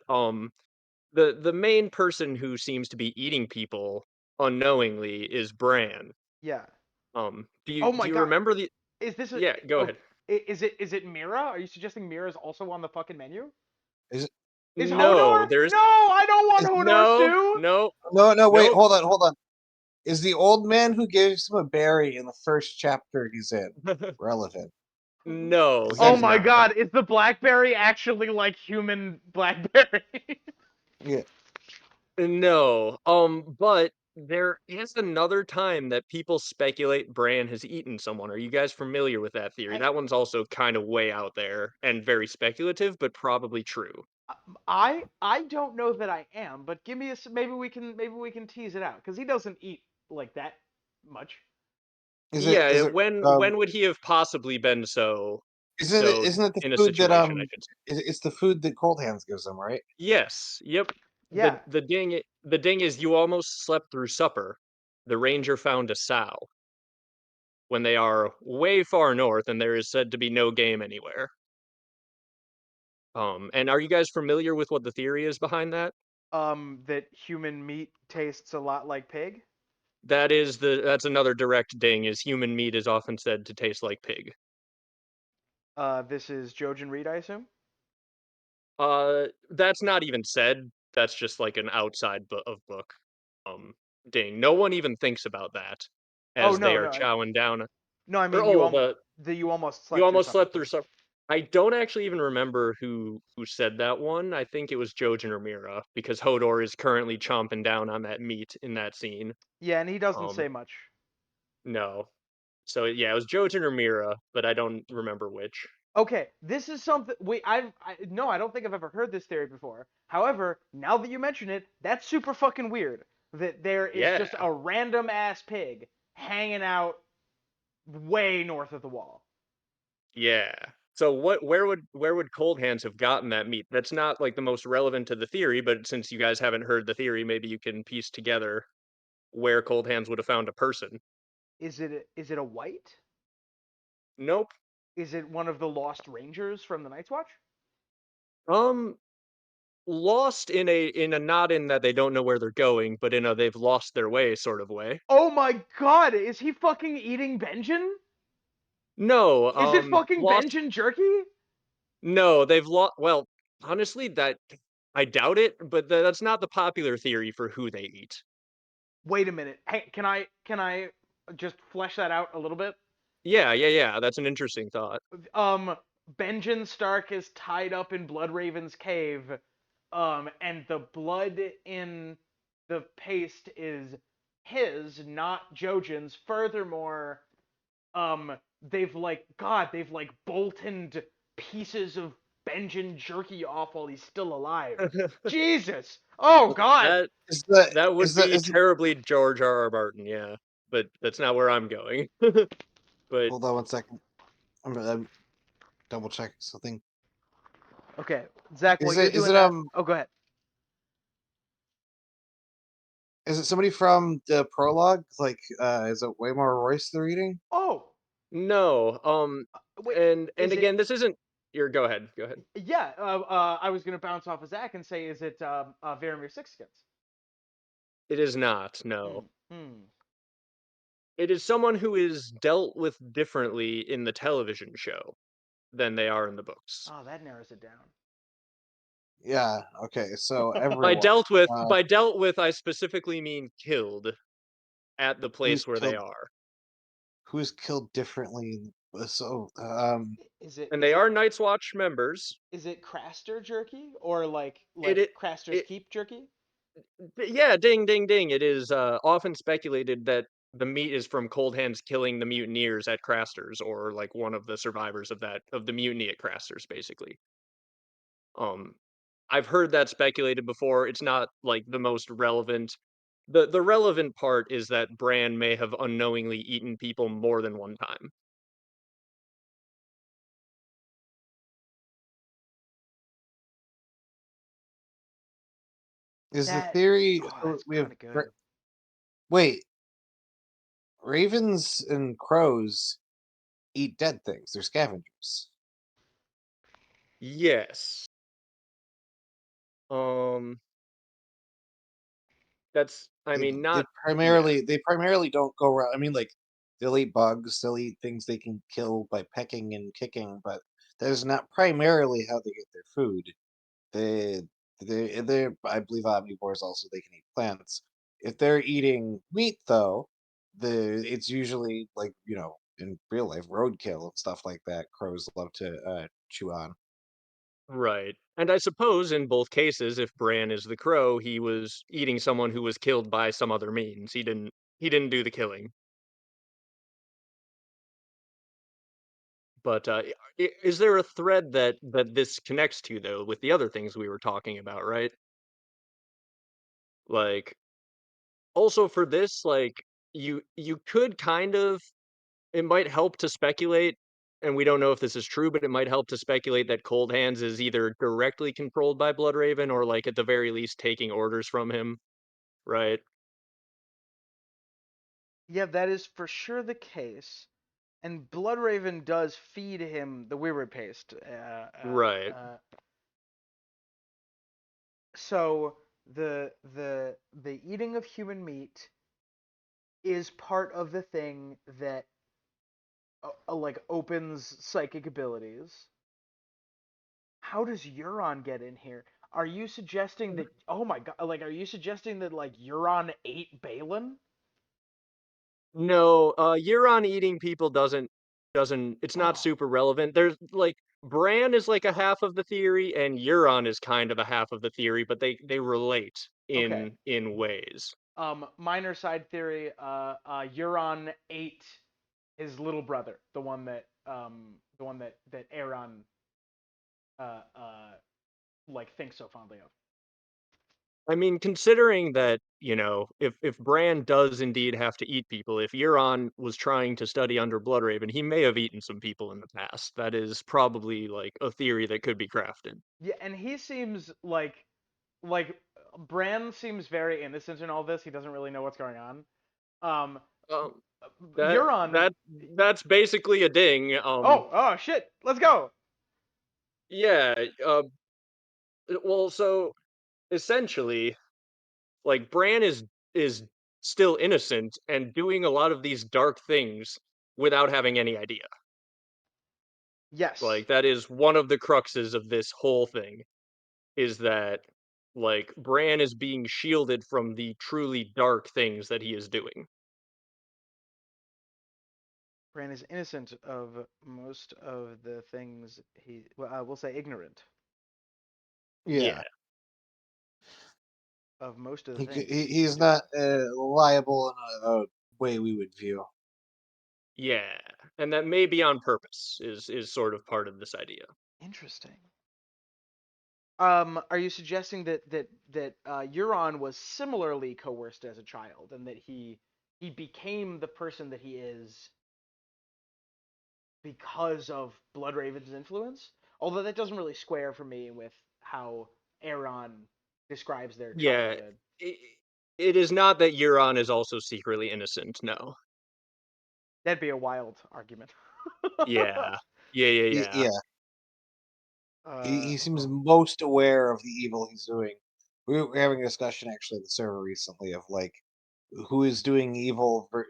the main person who seems to be eating people unknowingly is Bran. Yeah. Oh Do my you god. remember the Is this a Yeah, go oh ahead. is it Mira? Are you suggesting Mira is also on the fucking menu? Is it? Is No, Hodor? there's No, I don't want Is, Hodor no, stew. no, no, no, wait, nope. hold on. Is the old man who gives him a berry in the first chapter he's in relevant? No, Because Oh he's that, my not. god, is the blackberry actually like human blackberry? yeah, No. But there is another time that people speculate Bran has eaten someone. Are you guys familiar with that theory? I That one's also kind of way out there and very speculative, but probably true. I don't know that I am, but give me maybe we can tease it out because he doesn't eat like that much. is Yeah, it when would he have possibly been isn't it the in a food that situation, I should say. it's the food that Cold Hands gives him, right? Yes, yep. Yeah. The ding is you almost slept through supper. The ranger found a sow when they are way far north and there is said to be no game anywhere. And are you guys familiar with what the theory is behind that? That human meat tastes a lot like pig. That's another direct ding is human meat is often said to taste like pig. This is Jojen Reed, I assume. That's not even said. That's just like an outside of book. Ding. No one even thinks about that Oh as they no, are no, chowing down. no. I Or mean oh, the you almost you slept through almost supper. slept through supper. I don't actually even remember who said that one. I think it was Jojen or Mira because Hodor is currently chomping down on that meat in that scene. Yeah, and he doesn't Um, say much. no. So yeah, it was Jojen or Mira, but I don't remember which. Okay, this is something. Wait, no, I don't think I've ever heard this theory before. However, now that you mention it, that's super fucking weird. That there is Yeah, just a random ass pig hanging out way north of the wall. yeah. So where would Cold Hands have gotten that meat? That's not like the most relevant to the theory, but since you guys haven't heard the theory, maybe you can piece together where Cold Hands would have found a person. Is it a white? Nope. Is it one of the lost rangers from the Night's Watch? Um, lost in a not in that they don't know where they're going, but in a they've lost their way sort of way. Oh my god, is he fucking eating Benjen? No, Is it fucking lost. Benjen jerky? No, they've lost. Well, honestly, that I doubt it, but that's not the popular theory for who they eat. Wait a minute. Hey, can I just flesh that out a little bit? Yeah, yeah, yeah. That's an interesting thought. um Benjen Stark is tied up in Bloodraven's cave, and the blood in the paste is his, not Jojen's. Furthermore, they've like bolted pieces of Benjen jerky off while he's still alive. Jesus! Oh God! That Is the that would is the be is the terribly George R. R. Martin, yeah. But that's not where I'm going. But hold on 1 second. I'm double checking something. Okay, Zach, while Is you're it is doing it that, oh, go ahead. is it somebody from the prologue? Like is it Waymar Royce they're eating? Oh, no, wait, and is it? again, this isn't your go ahead, go ahead. Yeah, I was gonna bounce off of Zach and say, is it Varamir Sixskins? It is not, no. Hmm. Hmm. It is someone who is dealt with differently in the television show than they are in the books. Oh, that narrows it down. Yeah. Okay. So By everyone. dealt with Uh, by dealt with, I specifically mean killed at the who's place where they killed? are. Who's killed differently? So Is it And is they it are Night's Watch members. is it Craster jerky or It like it, Craster's it Keep jerky? yeah, ding ding ding. It is often speculated that the meat is from Cold Hands killing the mutineers at Craster's or like one of the survivors of the mutiny at Craster's basically. Um I've heard that speculated before. It's not like the most relevant. The relevant part is that Bran may have unknowingly eaten people more than one time. is the That theory? oh, So that's we have. kind of good. Wait, ravens and crows eat dead things. They're scavengers. Yes. Um that's I They mean they not yeah. primarily don't go around. I mean, like they'll eat bugs. They'll eat things they can kill by pecking and kicking, but that is not primarily how they get their food. They they I believe omnivores also they can eat plants. If they're eating meat though, the it's usually like in real life roadkill and stuff like that. Crows love to chew on. Right. And I suppose in both cases, if Bran is the crow, he was eating someone who was killed by some other means. He didn't do the killing. But is there a thread that this connects to though with the other things we were talking about, right? Like also for this, like you could kind of it might help to speculate, and we don't know if this is true, but it might help to speculate that Cold Hands is either directly controlled by Bloodraven or like at the very least taking orders from him, right? Yeah, that is for sure the case. And Bloodraven does feed him the weirwood paste. Right. So the eating of human meat is part of the thing that like opens psychic abilities. How does Euron get in here? Are you suggesting that? Oh my god! Like, are you suggesting that like Euron ate Balin? No, Euron eating people doesn't it's not Oh, super relevant. There's like Bran is like a half of the theory, and Euron is kind of a half of the theory, but they relate Okay. in ways. Minor side theory. Euron ate his little brother, the one that Aaron uh, uh, like thinks so fondly of. I mean, considering that, if Bran does indeed have to eat people, if Euron was trying to study under Bloodraven, he may have eaten some people in the past. That is probably like a theory that could be crafted. Yeah, and he seems like Bran seems very innocent in all this. He doesn't really know what's going on. Um, Um, that Euron. that that's basically a ding. Oh shit! Let's go. Yeah. Well, so essentially, like Bran is still innocent and doing a lot of these dark things without having any idea. Yes. Like that is one of the cruxes of this whole thing is that like Bran is being shielded from the truly dark things that he is doing. Bran is innocent of most of the things he. Well, we'll say ignorant Yeah, Yeah. of most of the things he is he's doing. not liable in a way we would view. Yeah. And that may be on purpose is sort of part of this idea. Interesting. Are you suggesting that Euron was similarly coerced as a child, and that he became the person that he is because of Bloodraven's influence? Although that doesn't really square for me with how Aeron describes their Yeah. childhood. It, it is not that Euron is also secretly innocent, no. That'd be a wild argument. Yeah. Yeah. Yeah, uh, he seems most aware of the evil he's doing. We were having a discussion actually on the server recently of like who is doing evil for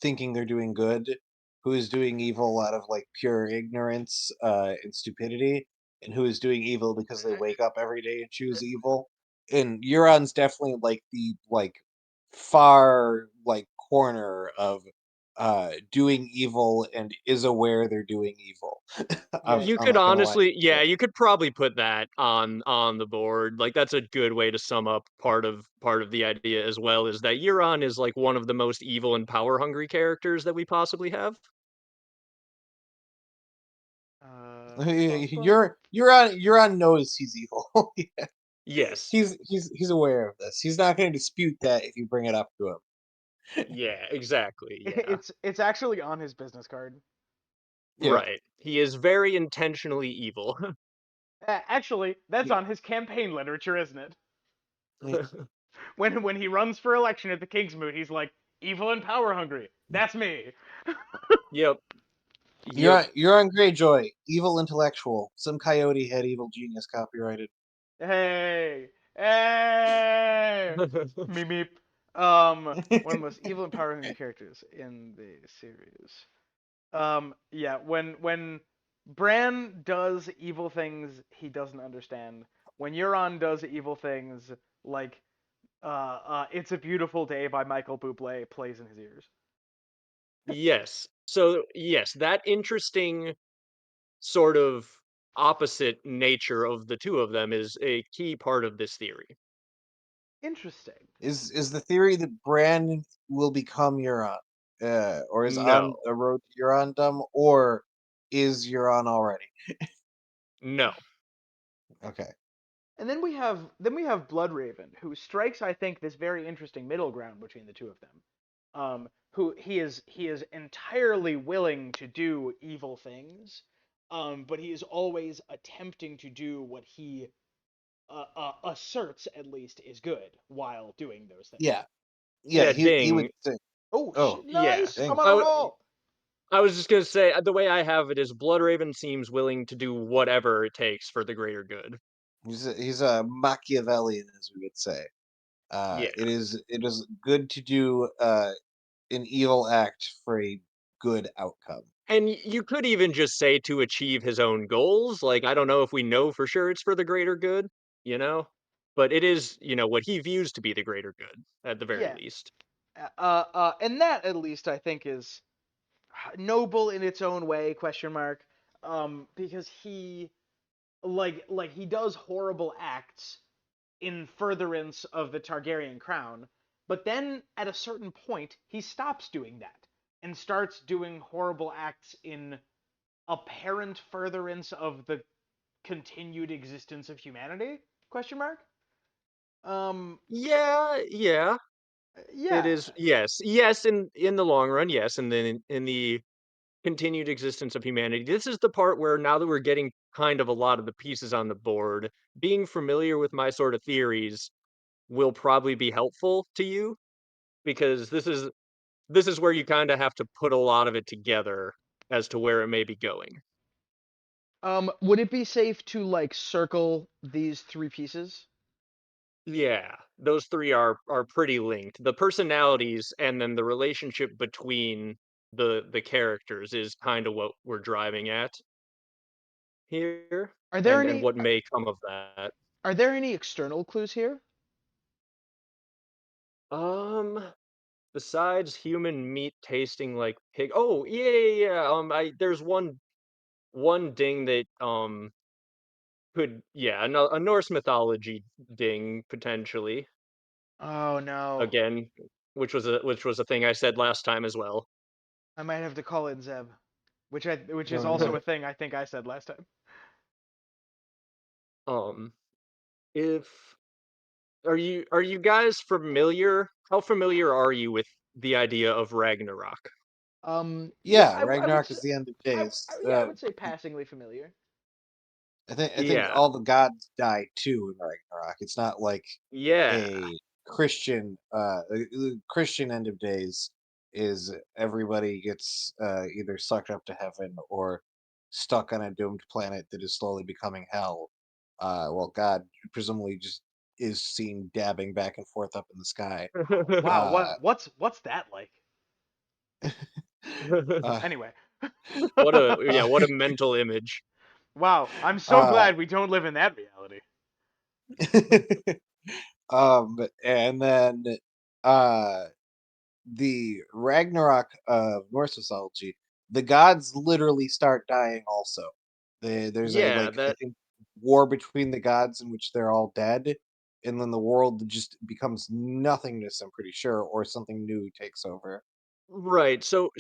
thinking they're doing good, who is doing evil out of like pure ignorance and stupidity, and who is doing evil because they wake up every day and choose evil. And Euron's definitely like the like far like corner of doing evil and is aware they're doing evil yeah, You I'm could not gonna lie. honestly, yeah, you could probably put that on the board. Like that's a good way to sum up part of the idea as well is that Euron is like one of the most evil and power hungry characters that we possibly have. bum bum. Euron knows he's evil. Yes. He's aware of this. He's not going to dispute that if you bring it up to him. Yeah, exactly. Yeah. It's actually on his business card. Yeah, Right. He is very intentionally evil. Actually, that's yeah, on his campaign literature, isn't it? yeah. When he runs for election at the Kingsmoot, he's like evil and power hungry. That's me. Yep. Yep. You're on Greyjoy, evil intellectual. Some coyote head evil genius copyrighted. Hey, hey, meep meep. One of the most evil and power hungry characters in the series. Yeah, when Bran does evil things he doesn't understand, when Euron does evil things like It's a Beautiful Day by Michael Bublé plays in his ears. Yes. So, yes, that interesting sort of opposite nature of the two of them is a key part of this theory. Interesting. Is the theory that Bran will become Euron, or is No. on the road to Eurondom, or is Euron already? No. Okay. And then we have Bloodraven, who strikes, I think, this very interesting middle ground between the two of them. Who he is entirely willing to do evil things, but he is always attempting to do what he asserts at least is good while doing those things. Yeah, yeah. Yeah, He would ding. say, Oh "Oh, shit! Yeah. Nice, I'm dang." on a roll. I was just gonna say the way I have it is Bloodraven seems willing to do whatever it takes for the greater good. He's a Machiavellian, as we would say. Yeah. It is good to do an evil act for a good outcome. And you could even just say to achieve his own goals. Like, I don't know if we know for sure it's for the greater good, you know? But it is, what he views to be the greater good, at the very Yeah, least. and that at least I think is noble in its own way. Question mark. because he does horrible acts in furtherance of the Targaryen crown, but then at a certain point he stops doing that and starts doing horrible acts in apparent furtherance of the continued existence of humanity? Question mark. Yeah, yeah. It Yeah. is, yes. Yes, in the long run, yes, and then in the continued existence of humanity. This is the part where now that we're getting kind of a lot of the pieces on the board, being familiar with my sort of theories will probably be helpful to you because this is where you kind of have to put a lot of it together as to where it may be going. Would it be safe to like circle these three pieces? Yeah, those three are pretty linked. The personalities and then the relationship between the characters is kind of what we're driving at here, Are there and any what may come of that. are there any external clues here? Um, besides human meat tasting like pig. Oh, yeah, yeah, yeah. I there's one ding that could, yeah, a Norse mythology ding potentially. Oh no. Again, which was a thing I said last time as well. I might have to call in Zeb, which is Oh also no. a thing I think I said last time. Um, if are you guys familiar? How familiar are you with the idea of Ragnarok? Yeah, Yeah, I would Ragnarok say is the end of I, days. yeah, I would say passingly familiar. I think Yeah, all the gods die too in Ragnarok. It's not like yeah. a Christian the Christian end of days is everybody gets either sucked up to heaven or stuck on a doomed planet that is slowly becoming hell. Well, God presumably just is seen dabbing back and forth up in the sky. Wow, Uh, what's that like? uh, Anyway. What a mental image. Wow, I'm so uh, glad we don't live in that reality. and then uh the Ragnarok of Norse mythology, the gods literally start dying also. There's a Yeah, like I that think war between the gods in which they're all dead, and then the world just becomes nothingness, I'm pretty sure, or something new takes over. right. So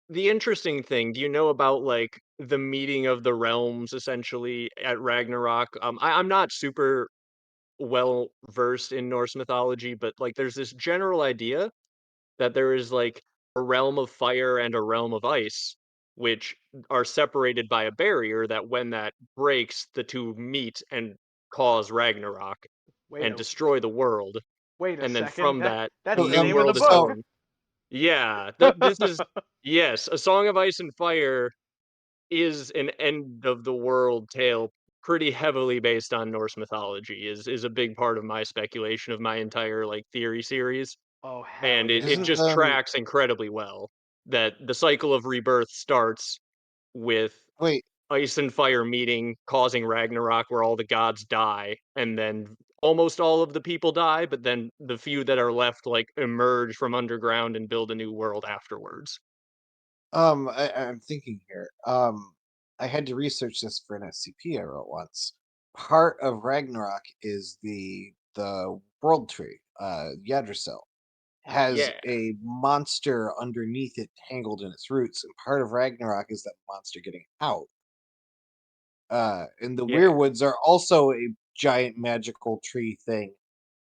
the interesting thing, do you know about like the meeting of the realms essentially at Ragnarok? I'm not super well versed in Norse mythology, but like there's this general idea that there is like a realm of fire and a realm of ice, which are separated by a barrier that when that breaks, the two meet and cause Ragnarok Wait and a destroy the world. wait a And then second. from That that, a that's So the new name of the world is book. so born. Yeah, this is, yes, A Song of Ice and Fire is an end of the world tale pretty heavily based on Norse mythology, is a big part of my speculation of my entire like theory series. Oh hell And it isn't yeah. just then tracks incredibly well that the cycle of rebirth starts with wait ice and fire meeting, causing Ragnarok, where all the gods die, and then almost all of the people die, but then the few that are left like emerge from underground and build a new world afterwards. I'm thinking here. I had to research this for an SCP I wrote once. Part of Ragnarok is the world tree, Yggdrasil has Yeah, a monster underneath it tangled in its roots, and part of Ragnarok is that monster getting out. And the yeah. Weirwoods are also a giant magical tree thing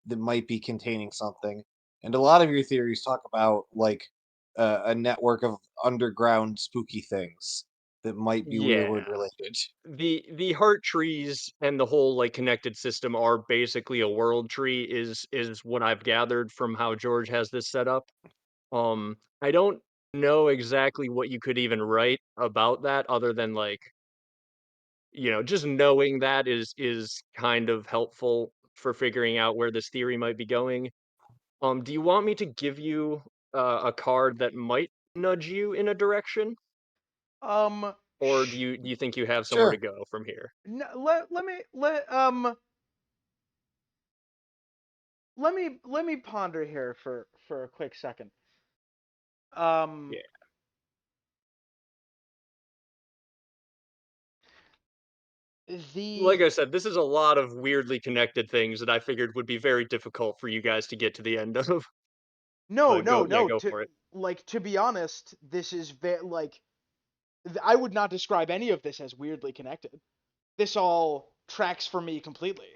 that might be containing something. And a lot of your theories talk about like a network of underground spooky things that might be Yeah. Weirwood related. The heart trees and the whole like connected system are basically a world tree is what I've gathered from how George has this set up. I don't know exactly what you could even write about that other than like, just knowing that is kind of helpful for figuring out where this theory might be going. Do you want me to give you a card that might nudge you in a direction, Um or do you think you have somewhere to Sure. go from here? no, let me ponder here for a quick second. Um Like The I said, this is a lot of weirdly connected things that I figured would be very difficult for you guys to get to the end of. no, But no, no. go To for it. like to be honest, this is like I would not describe any of this as weirdly connected. This all tracks for me completely.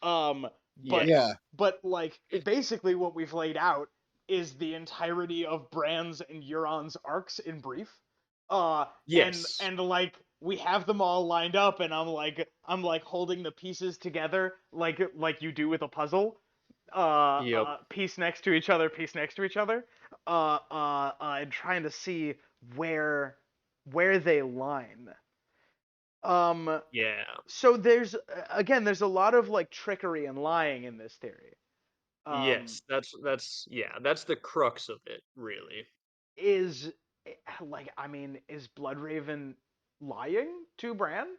Um, but Yes. Yeah. but like It, basically what we've laid out is the entirety of Bran's and Euron's arcs in brief. yes. And like we have them all lined up, and I'm like holding the pieces together like you do with a puzzle. Yep. Piece next to each other, piece next to each other. And trying to see where where they line. Um, Yeah. so there's a lot of like trickery and lying in this theory. Um, Yes. That's the crux of it, really. is like I mean, is Bloodraven lying to Bran?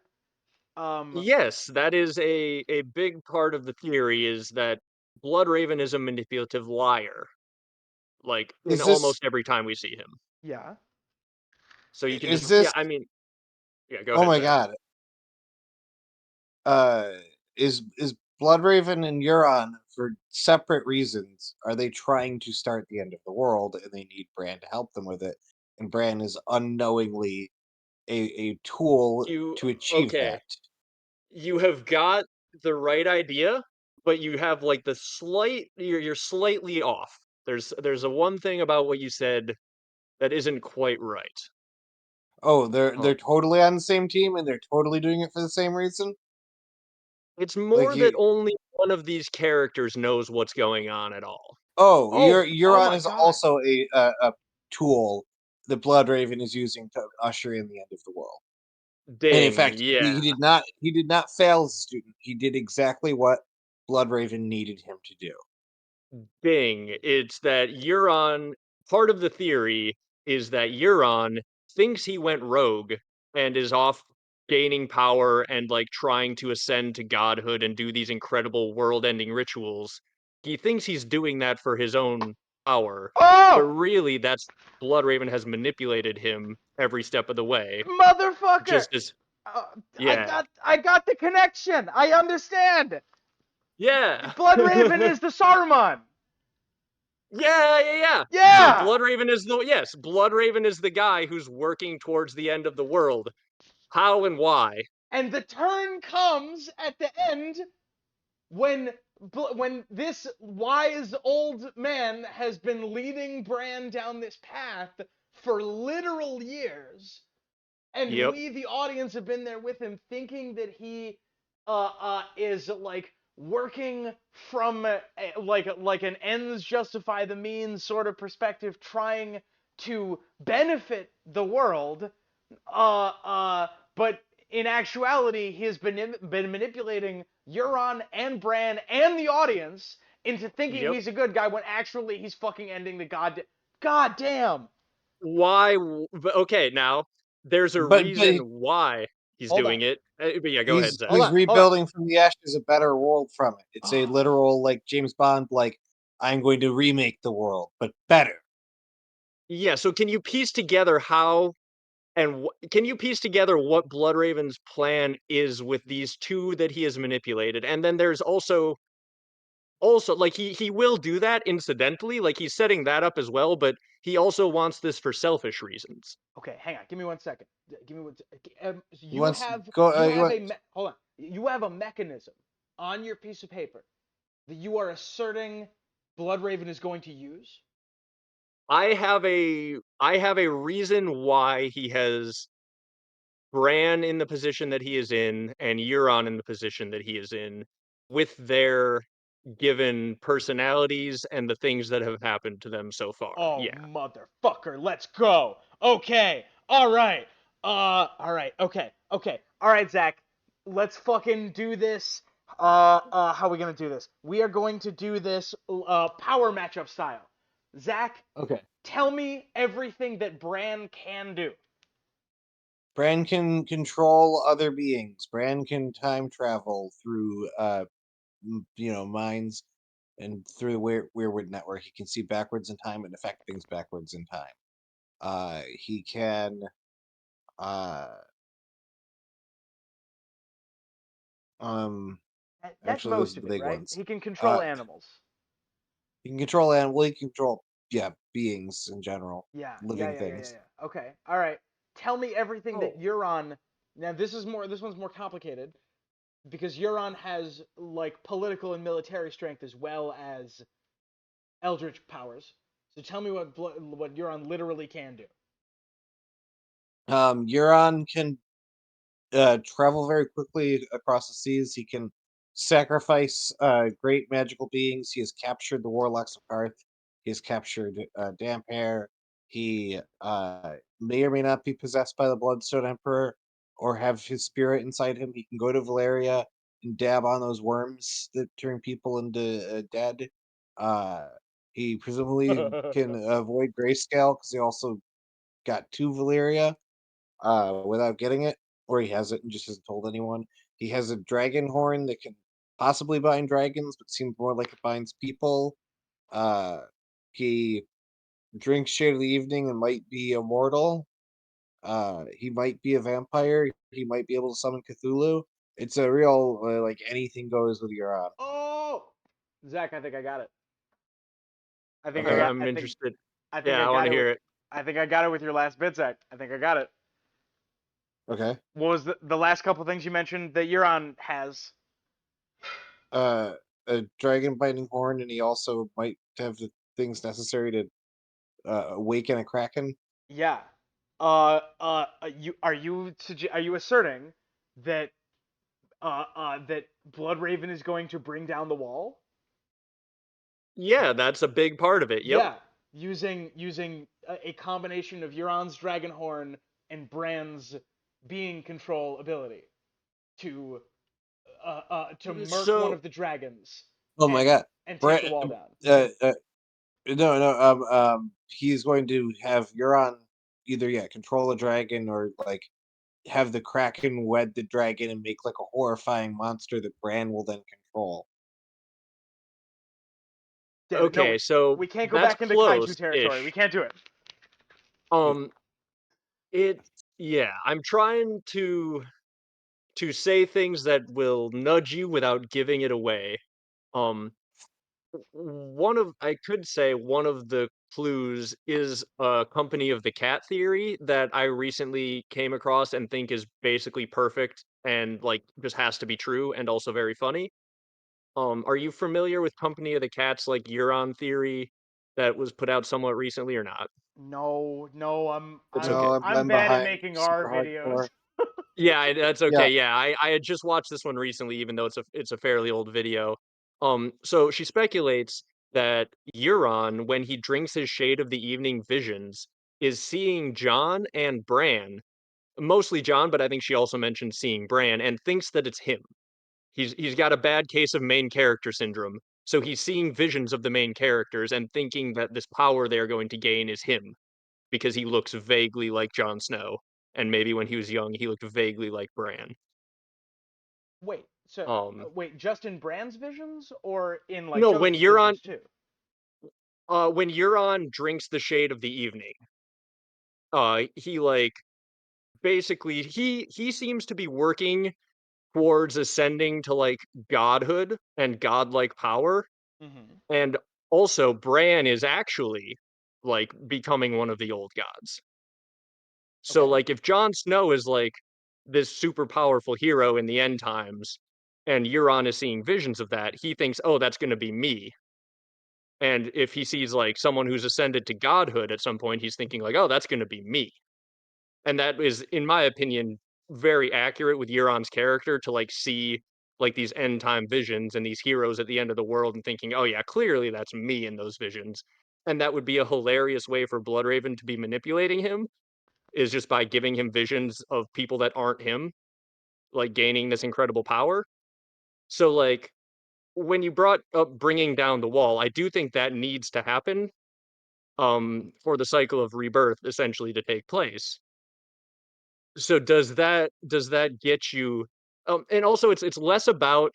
Um, Yes, that is a big part of the theory is that Bloodraven is a manipulative liar, like in Is this almost every time we see him. yeah. So you can just is yeah, this I mean, yeah, go oh ahead, my Zach. god. Uh is Bloodraven and Euron for separate reasons? Are they trying to start the end of the world and they need Bran to help them with it? And Bran is unknowingly a tool You to achieve okay. that. You have got the right idea, but you have like the slight you're slightly off. There's a one thing about what you said that isn't quite right. Oh, they're Um, totally on the same team and they're totally doing it for the same reason? it's Like more that you only one of these characters knows what's going on at all. Oh, Oh Euron my is God. also a tool that Bloodraven is using to usher in the end of the world. And in Ding, fact, yeah. he did not fail as a student. He did exactly what Bloodraven needed him to do. Thing. It's that Euron part of the theory is that Euron thinks he went rogue and is off gaining power and like trying to ascend to godhood and do these incredible world-ending rituals. He thinks he's doing that for his own power, but Oh, really that's Bloodraven has manipulated him every step of the way. motherfucker! Just as Uh, yeah. I got the connection. I understand. Yeah. Bloodraven is the Saruman. Yeah. See, Yeah. Bloodraven is the yes, Bloodraven is the guy who's working towards the end of the world. How and why? And the turn comes at the end when when this wise old man has been leading Bran down this path for literal years, and Yep. we, the audience, have been there with him, thinking that he is like working from like an ends justify the means sort of perspective, trying to benefit the world. But in actuality, he has been manipulating Euron and Bran and the audience into thinking Yep. he's a good guy when actually he's fucking ending the god damn. Why okay, now there's a But reason why he's Hold on. doing it. But yeah, go ahead, Zach. Hold he's on. Hold on. rebuilding from the ashes a better world from it. It's a literal like James Bond like I'm going to remake the world, but better. Yeah, so can you piece together how and can you piece together what Bloodraven's plan is with these two that he has manipulated? And then there's also like he will do that incidentally, like he's setting that up as well, but he also wants this for selfish reasons. Okay, hang on. Give me 1 second. Give me one. He You wants have go you you have want a hold on. You have a mechanism on your piece of paper that you are asserting Bloodraven is going to use. I have a reason why he has Bran in the position that he is in and Euron in the position that he is in with their given personalities and the things that have happened to them so far. Oh Yeah. motherfucker, let's go. Okay. All right. All right. Okay. Okay. All right, Zach. Let's fucking do this. How are we gonna do this? We are going to do this power matchup style. Zach, okay. tell me everything that Bran can do. Bran can control other beings. Bran can time travel through minds and through the Weirwood network. He can see backwards in time and affect things backwards in time. He can uh Um, That's Actually, those most are of the it, big right? ones. He can control Uh, animals. you can control animal. You can control, yeah, beings in general, Yeah, yeah, living yeah, yeah, yeah, things. yeah. Okay, all right. Tell me everything that Oh. Euron. Now this is more. This one's more complicated because Euron has like political and military strength as well as eldritch powers. So tell me what Euron literally can do. Euron can travel very quickly across the seas. He can sacrifice great magical beings. He has captured the warlocks of Karth. He has captured Damphair. He may or may not be possessed by the Bloodstone Emperor or have his spirit inside him. He can go to Valeria and dab on those worms that turn people into dead. Uh, he presumably can avoid grayscale because he also got to Valeria without getting it, or he has it and just hasn't told anyone. He has a dragon horn that can possibly bind dragons, but seems more like it binds people. Uh, he drinks Shade of the Evening and might be immortal. He might be a vampire. He might be able to summon Cthulhu. It's a real like anything goes with Euron. Oh, Zach, I think I got it. I think I Okay. got. I'm interested. I think Yeah, I I want got to it with. hear it. I think I got it with your last bit, Zach. I think I got it. Okay. What was the last couple things you mentioned that Euron has? Uh, a dragon binding horn, and he also might have the things necessary to awaken a kraken. Yeah. You are you asserting that that Bloodraven is going to bring down the wall? Yeah, that's a big part of it. Yep. Yeah, using a combination of Euron's Dragonhorn and Bran's being control ability to to murk one So of the dragons Oh my and god. take the Brett, wall down. no, no. He's going to have Euron either control a dragon or like have the Kraken wed the dragon and make like a horrifying monster that Bran will then control. Damn it! No, okay, so we can't go that's back into kaiju territory. We close-ish. can't do it. Um, it yeah, I'm trying to say things that will nudge you without giving it away. Um, one of I could say one of the clues is a company of the cat theory that I recently came across and think is basically perfect and like just has to be true and also very funny. Are you familiar with Company of the Cats like Euron theory that was put out somewhat recently or not? No, no, It's I'm okay. No, I'm I'm bad at behind making super our videos. hardcore. Yeah, that's okay. Yeah. Yeah, I had just watched this one recently, even though it's a fairly old video. So she speculates that Euron, when he drinks his Shade of the Evening visions, is seeing John and Bran, mostly John, but I think she also mentioned seeing Bran, and thinks that it's him. He's got a bad case of main character syndrome, so he's seeing visions of the main characters and thinking that this power they're going to gain is him because he looks vaguely like Jon Snow, and maybe when he was young, he looked vaguely like Bran. Wait, so Um, wait, just in Bran's visions or in like no, Jonas's visions too? When Euron drinks the Shade of the Evening, he like basically he seems to be working towards ascending to like godhood and godlike power, Mm-hmm. and also Bran is actually like becoming one of the old gods. So Okay. like if Jon Snow is like this super powerful hero in the end times and Euron is seeing visions of that, he thinks, "Oh, that's going to be me." And if he sees like someone who's ascended to godhood at some point, he's thinking like, "Oh, that's going to be me." And that is in my opinion very accurate with Euron's character to like see like these end time visions and these heroes at the end of the world and thinking, "Oh yeah, clearly that's me in those visions." And that would be a hilarious way for Bloodraven to be manipulating him is just by giving him visions of people that aren't him, like gaining this incredible power. So like when you brought up bringing down the wall, I do think that needs to happen for the cycle of rebirth essentially to take place. So does that get you and also it's less about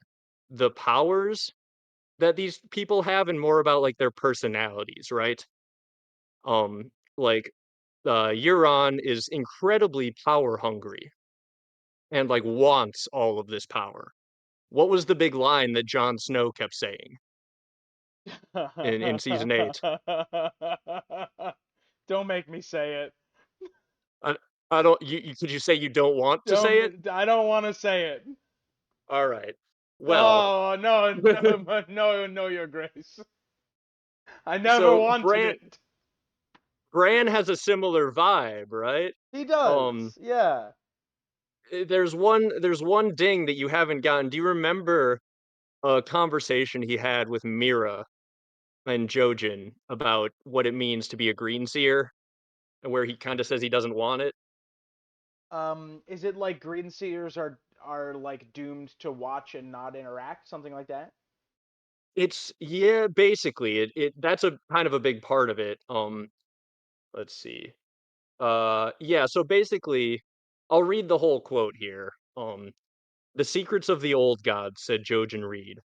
the powers that these people have and more about like their personalities, right? Um like Euron is incredibly power hungry and like wants all of this power. What was the big line that Jon Snow kept saying in season 8? Don't make me say it. I I don't could you say you don't want to say it? Don't. I don't want to say it. All right. Well, Oh no, no, no, no, Your Grace. I never so wanted it. Bran has a similar vibe, right? He Um, does. Yeah. there's one ding that you haven't gotten. Do you remember a conversation he had with Mira and Jojen about what it means to be a green seer, and where he kind of says he doesn't want it? Is it like green seers are like doomed to watch and not interact, something like that? It's yeah, basically it that's a kind of a big part of it. Let's see. Yeah, so basically I'll read the whole quote here. The secrets of the old gods, said Jojen Reed.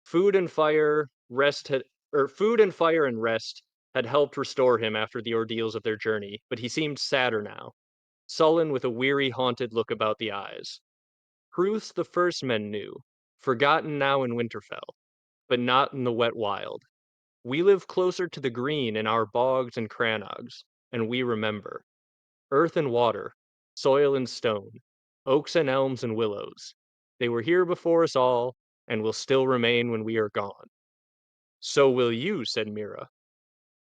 Food and fire, food and fire and rest had helped restore him after the ordeals of their journey, but he seemed sadder now, sullen with a weary, haunted look about the eyes. Truths the first men knew, forgotten now in Winterfell, but not in the wet wild. We live closer to the green in our bogs and crannogs, and we remember. Earth and water, soil and stone, oaks and elms and willows. They were here before us all, and will still remain when we are gone. So will you, said Mira.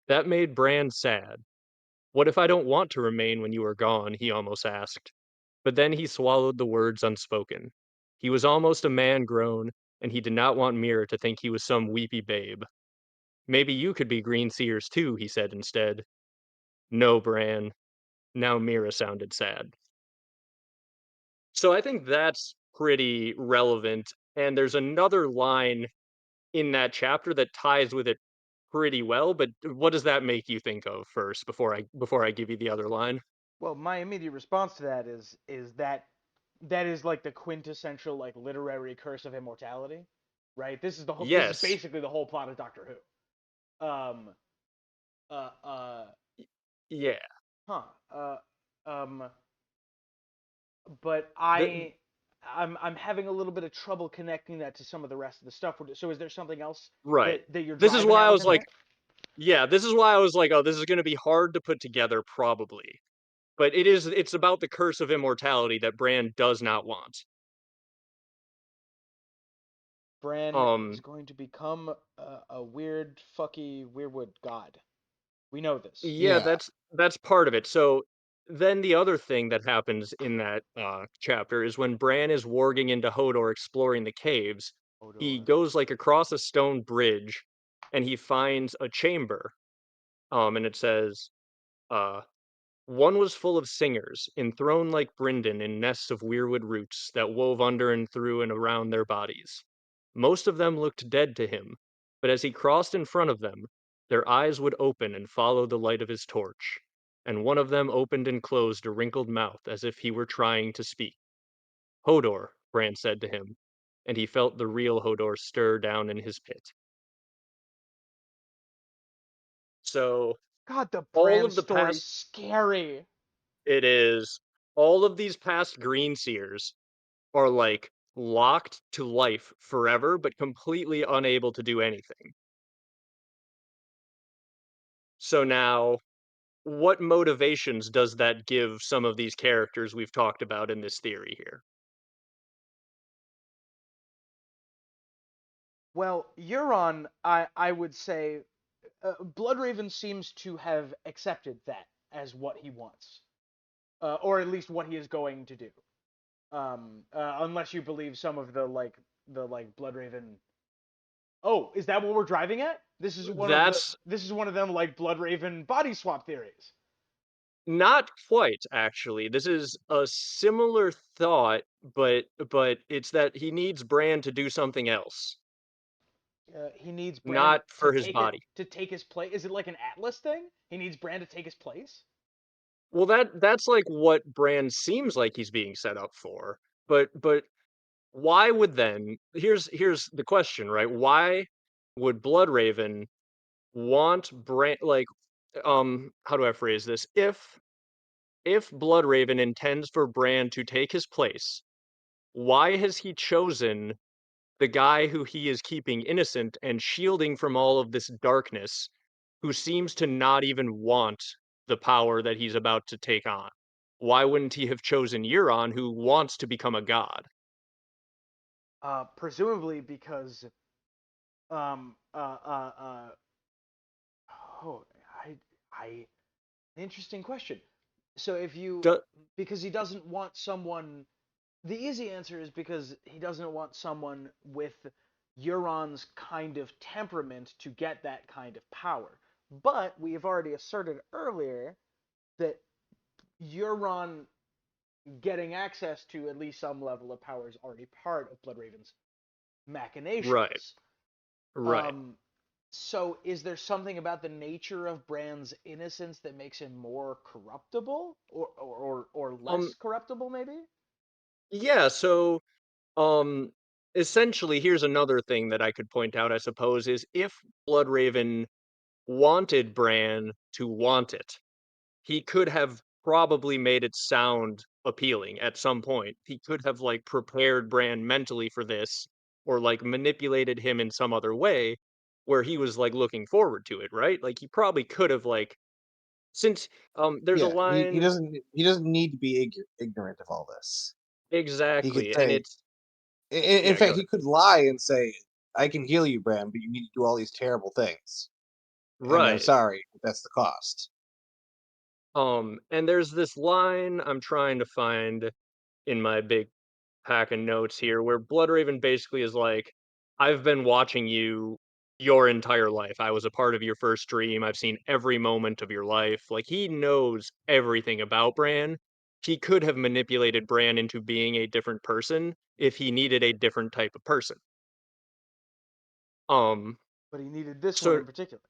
That made Bran sad. What if I don't want to remain when you are gone? He almost asked. But then he swallowed the words unspoken. He was almost a man grown, and he did not want Mira to think he was some weepy babe. Maybe you could be green seers too, he said instead. No, Bran. Now Mira sounded sad. So I think that's pretty relevant. And there's another line in that chapter that ties with it pretty well, but what does that make you think of first before I give you the other line? Well, my immediate response to that is that that is like the quintessential like literary curse of immortality, right? This is Yes. basically the whole plot of Doctor Who. Uh uh Yeah. huh. Um but The, I'm having a little bit of trouble connecting that to some of the rest of the stuff. So is there something else right. that you're This is driving why at I was within like, that? yeah, this is why I was like, oh, this is going to be hard to put together probably. But it's about the curse of immortality that Bran does not want. Bran is Um going to become a weird fucky weirwood god. We know this. Yeah, Yeah. that's part of it. So then the other thing that happens in that chapter is when Bran is warging into Hodor exploring the caves, he Hodor. goes like across a stone bridge and he finds a chamber. And it says, uh, one was full of singers, enthroned like Brindon in nests of weirwood roots that wove under and through and around their bodies. Most of them looked dead to him, but as he crossed in front of them, their eyes would open and follow the light of his torch, and one of them opened and closed a wrinkled mouth as if he were trying to speak. Hodor, Bran said to him, and he felt the real Hodor stir down in his pit. So God, the all Bran of the story's past scary. it is all of these past green seers are like locked to life forever, but completely unable to do anything. So now, what motivations does that give some of these characters we've talked about in this theory here? Well, Euron, I would say, Bloodraven seems to have accepted that as what he wants, or at least what he is going to do. Unless you believe some of the like Bloodraven. Oh, is that what we're driving at? That's This is one of them like Bloodraven body swap theories. not quite actually. This is a similar thought, but it's that he needs Bran to do something else, He needs Bran not for his body. to take his place. Is it like an Atlas thing? He needs Bran to take his place. Well, that's like what Bran seems like he's being set up for. But why would then here's the question, right? Why would Bloodraven want Bran like how do I phrase this? If Bloodraven intends for Bran to take his place, why has he chosen the guy who he is keeping innocent and shielding from all of this darkness, who seems to not even want the power that he's about to take on. Why wouldn't he have chosen Euron, who wants to become a god? Presumably because um uh uh uh oh I I interesting question. So if you Do- because he doesn't want someone the easy answer is because he doesn't want someone with Euron's kind of temperament to get that kind of power. But we have already asserted earlier that Euron getting access to at least some level of power is already part of Bloodraven's right, machinations. right. Um, so is there something about the nature of Bran's innocence that makes him more corruptible, or Um, less corruptible, maybe? yeah, so Um, essentially, here's another thing that I could point out, I suppose, is if Bloodraven wanted Bran to want it, he could have probably made it sound appealing at some point. He could have like prepared Bran mentally for this, or like manipulated him in some other way where he was like looking forward to it, right? Like he probably could have like since there's a Yeah, line he doesn't need to be ignorant of all this. He could exactly, and say, it's in yeah, go fact, he ahead. could lie and say, "I can heal you, Bram, but you need to do all these terrible things, and I'm Right. sorry, but that's the cost." And there's this line I'm trying to find in my big pack of notes here where Bloodraven basically is like, I've been watching you your entire life. I was a part of your first dream. I've seen every moment of your life. Like he knows everything about Bran. He could have manipulated Bran into being a different person if he needed a different type of person. Um, But he needed this one so in particular.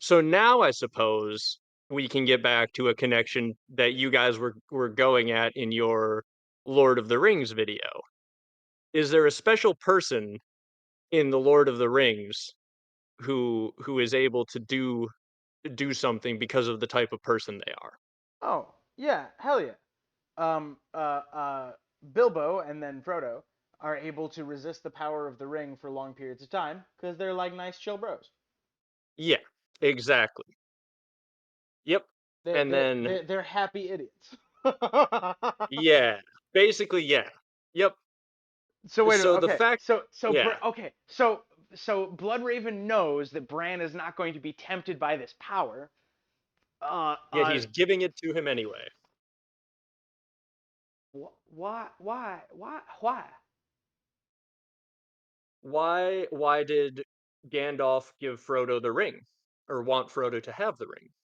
So now I suppose we can get back to a connection that you guys were going at in your Lord of the Rings video. Is there a special person in the Lord of the Rings who is able to do something because of the type of person they are? Oh, yeah, hell yeah. Um, uh, uh, Bilbo and then Frodo are able to resist the power of the ring for long periods of time because they're like nice, chill bros. Yeah, exactly. Yep. They're And they're then they're, they're happy idiots. yeah, basically yeah. Yep. So wait a minute. So the Okay. fact yeah, Okay. So Bloodraven knows that Bran is not going to be tempted by this power. Uh yet uh. he's giving it to him anyway. Why? Why did Gandalf give Frodo the ring or want Frodo to have the ring?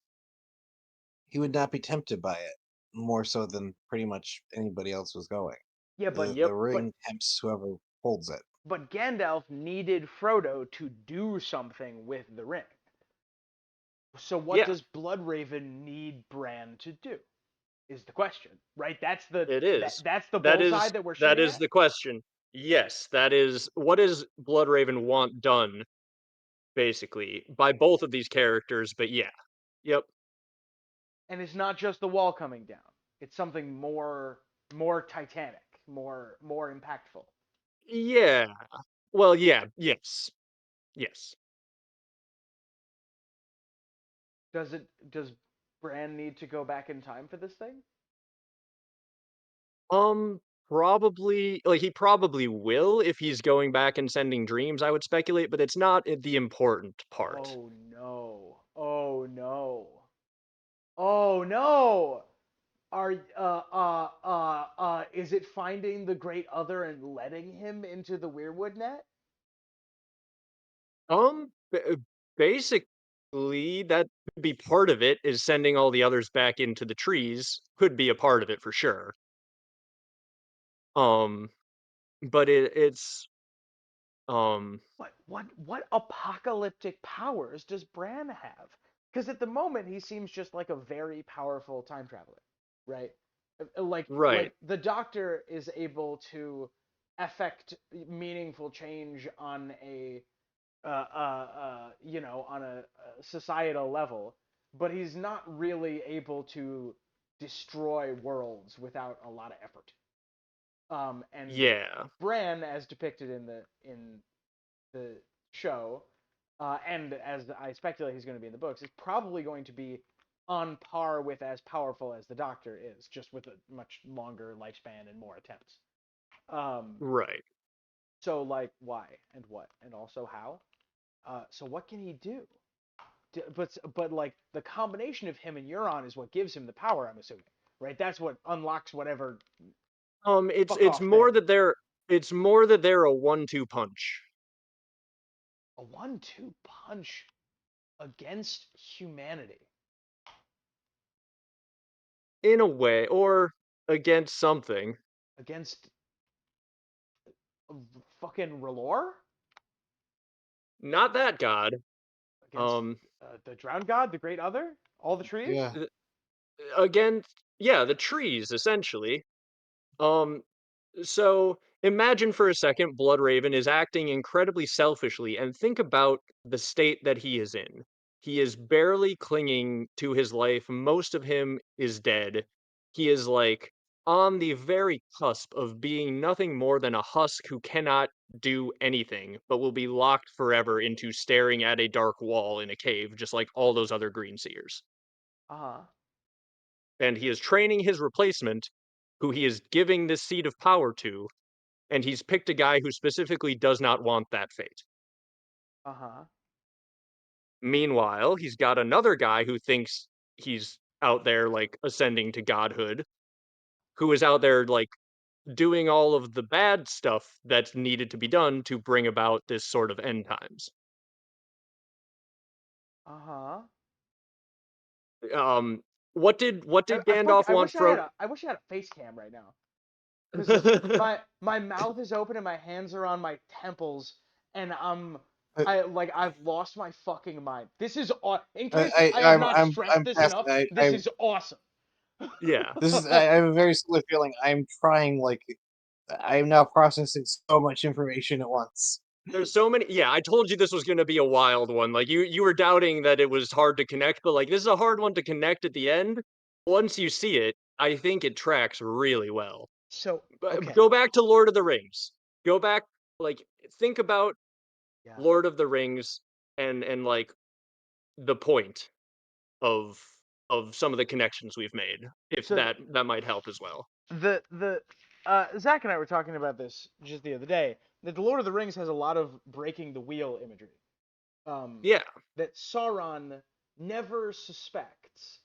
He would not be tempted by it more so than pretty much anybody else was going. Yeah, Yep. The ring tempts whoever holds it. but Gandalf needed Frodo to do something with the ring. So what Yeah, does Bloodraven need Bran to do? Is the question, right? That's the it that is. that's the That bullseye is that we're that shooting is at. the question. Yes, that is what does Bloodraven want done basically by both of these characters, but yeah. Yep. And it's not just the wall coming down. It's something more titanic, more impactful. Yeah. Well, yeah, yes. Yes. Does Bran need to go back in time for this thing? Um, probably like he probably will if he's going back and sending dreams, I would speculate, but it's not the important part. Oh no. Oh no. Oh no. Are is it finding the great other and letting him into the weirwood net? Basically, that could be part of it, is sending all the others back into the trees, could be a part of it for sure. Um, but um, What apocalyptic powers does Bran have? Because at the moment he seems just like a very powerful time traveler, right? right, Like the Doctor is able to affect meaningful change on a on a societal level, but he's not really able to destroy worlds without a lot of effort. And Yeah. Bran, as depicted in the show, and as I speculate he's going to be in the books, is probably going to be on par with as powerful as the Doctor is, just with a much longer lifespan and more attempts. Um, Right. so like, why and what, and also how? So what can he do? But like the combination of him and Euron is what gives him the power. I'm assuming, right? That's what unlocks whatever It's fuck it's off thing. more that they're a 1-2 punch A 1-2 punch against humanity. in a way, or against something. Against fucking R'hllor? Not that god. Against Um, the Drowned God, the Great Other? All the trees? Yeah. against yeah, the trees essentially. Um, So imagine for a second Bloodraven is acting incredibly selfishly and think about the state that he is in. He is barely clinging to his life. Most of him is dead. He is like on the very cusp of being nothing more than a husk who cannot do anything, but will be locked forever into staring at a dark wall in a cave, just like all those other green seers. Uh huh. And he is training his replacement, who he is giving this seat of power to, and he's picked a guy who specifically does not want that fate. Uh huh. Meanwhile, he's got another guy who thinks he's out there like ascending to godhood, who is out there like doing all of the bad stuff that's needed to be done to bring about this sort of end times. Uh huh. Um, what did Gandalf I want wish I had Frodo? a face cam right now, because my mouth is open and my hands are on my temples, and I, I've lost my fucking mind. This is in case I I have not stressed I'm this past. enough. This is awesome. Yeah, This is. I have a very similar feeling. I'm trying like. I am now processing so much information at once. there's so many. Yeah, I told you this was going to be a wild one. Like you were doubting that it was hard to connect, but like this is a hard one to connect at the end. Once you see it, I think it tracks really well. So But okay, go back to Lord of the Rings. Go back, like think about yeah. Lord of the Rings and like the point of some of the connections we've made. If So that might help as well. the Zach and I were talking about this just the other day. That the Lord of the Rings has a lot of breaking the wheel imagery. Um, Yeah. that Sauron never suspects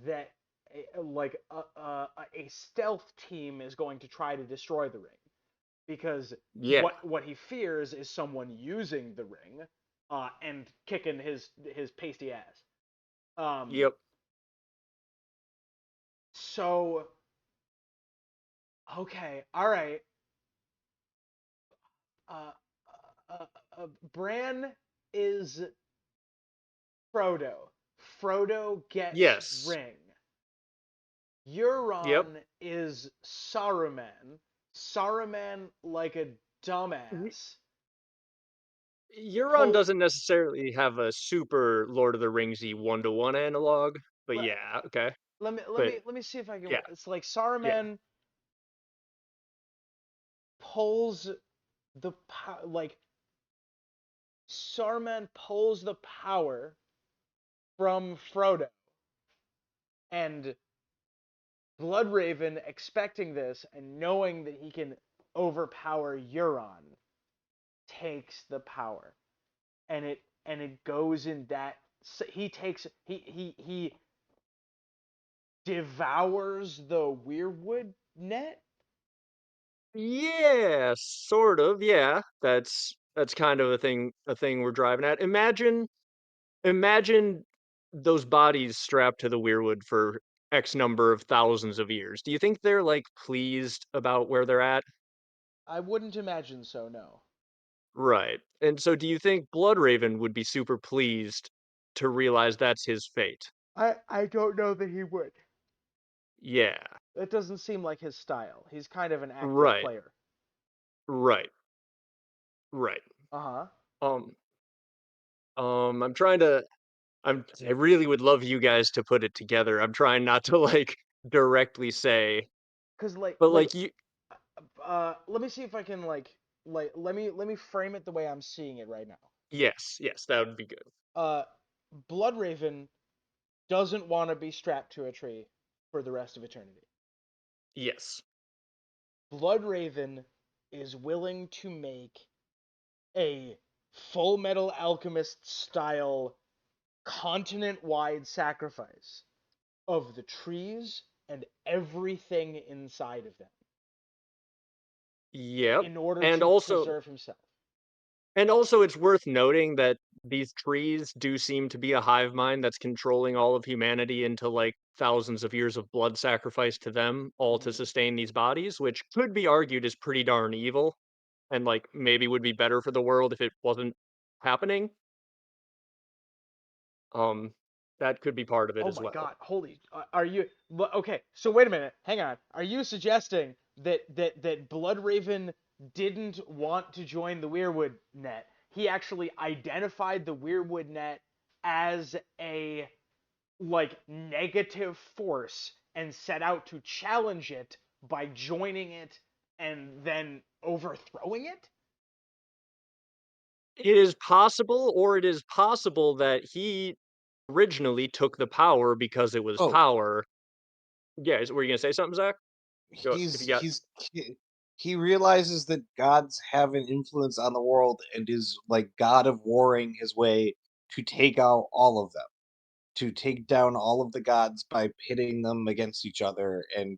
that a stealth team is going to try to destroy the ring, because Yeah. what he fears is someone using the ring and kicking his pasty ass. Um, Yep. so okay, all right. Uh, Bran is Frodo. Frodo gets Yes. ring. Yep. Euron is Saruman. Saruman, like a dumbass, Euron pull. doesn't necessarily have a super Lord of the Ringsy 1-to-1 analog, but Let, yeah, okay. let But me see if I can. yeah, It's like yeah. Saruman pulls like Saruman pulls the power from Frodo, and Bloodraven, expecting this and knowing that he can overpower Euron, takes the power, and it goes in that. He takes he devours the weirwood net. Yeah, sort of. Yeah. That's kind of a thing we're driving at. Imagine those bodies strapped to the weirwood for X number of thousands of years. Do you think they're like pleased about where they're at? I wouldn't imagine so. No, Right. And so do you think Bloodraven would be super pleased to realize that's his fate? I don't know that he would. Yeah. It doesn't seem like his style. He's kind of an active Right. player. Right. Right. Uh huh. Um I'm trying to I really would love you guys to put it together. I'm trying not to like directly say, Cause but like you let me see if I can let me frame it the way I'm seeing it right now. Yes, that would be good. Uh, Bloodraven doesn't want to be strapped to a tree for the rest of eternity. Yes. Bloodraven is willing to make a Full Metal Alchemist style continent wide sacrifice of the trees and everything inside of them Yep. in order And to also preserve himself. it's worth noting that these trees do seem to be a hive mind that's controlling all of humanity into like thousands of years of blood sacrifice to them, all to Mhm. sustain these bodies, which could be argued is pretty darn evil and like maybe would be better for the world if it wasn't happening. Um, that could be part of it Oh as my well. God! Holy, are you okay? So wait a minute, hang on. Are you suggesting that Bloodraven didn't want to join the Weirwood net? He actually identified the Weirwood net as a negative force and set out to challenge it by joining it and then overthrowing it? It is possible, or it is possible that he originally took the power because it was Oh, power. Yeah, were you gonna say something, Zach? Go if he's you got. he's he, he realizes that gods have an influence on the world and is like god of warring his way to take out all of them, to take down all of the gods by pitting them against each other and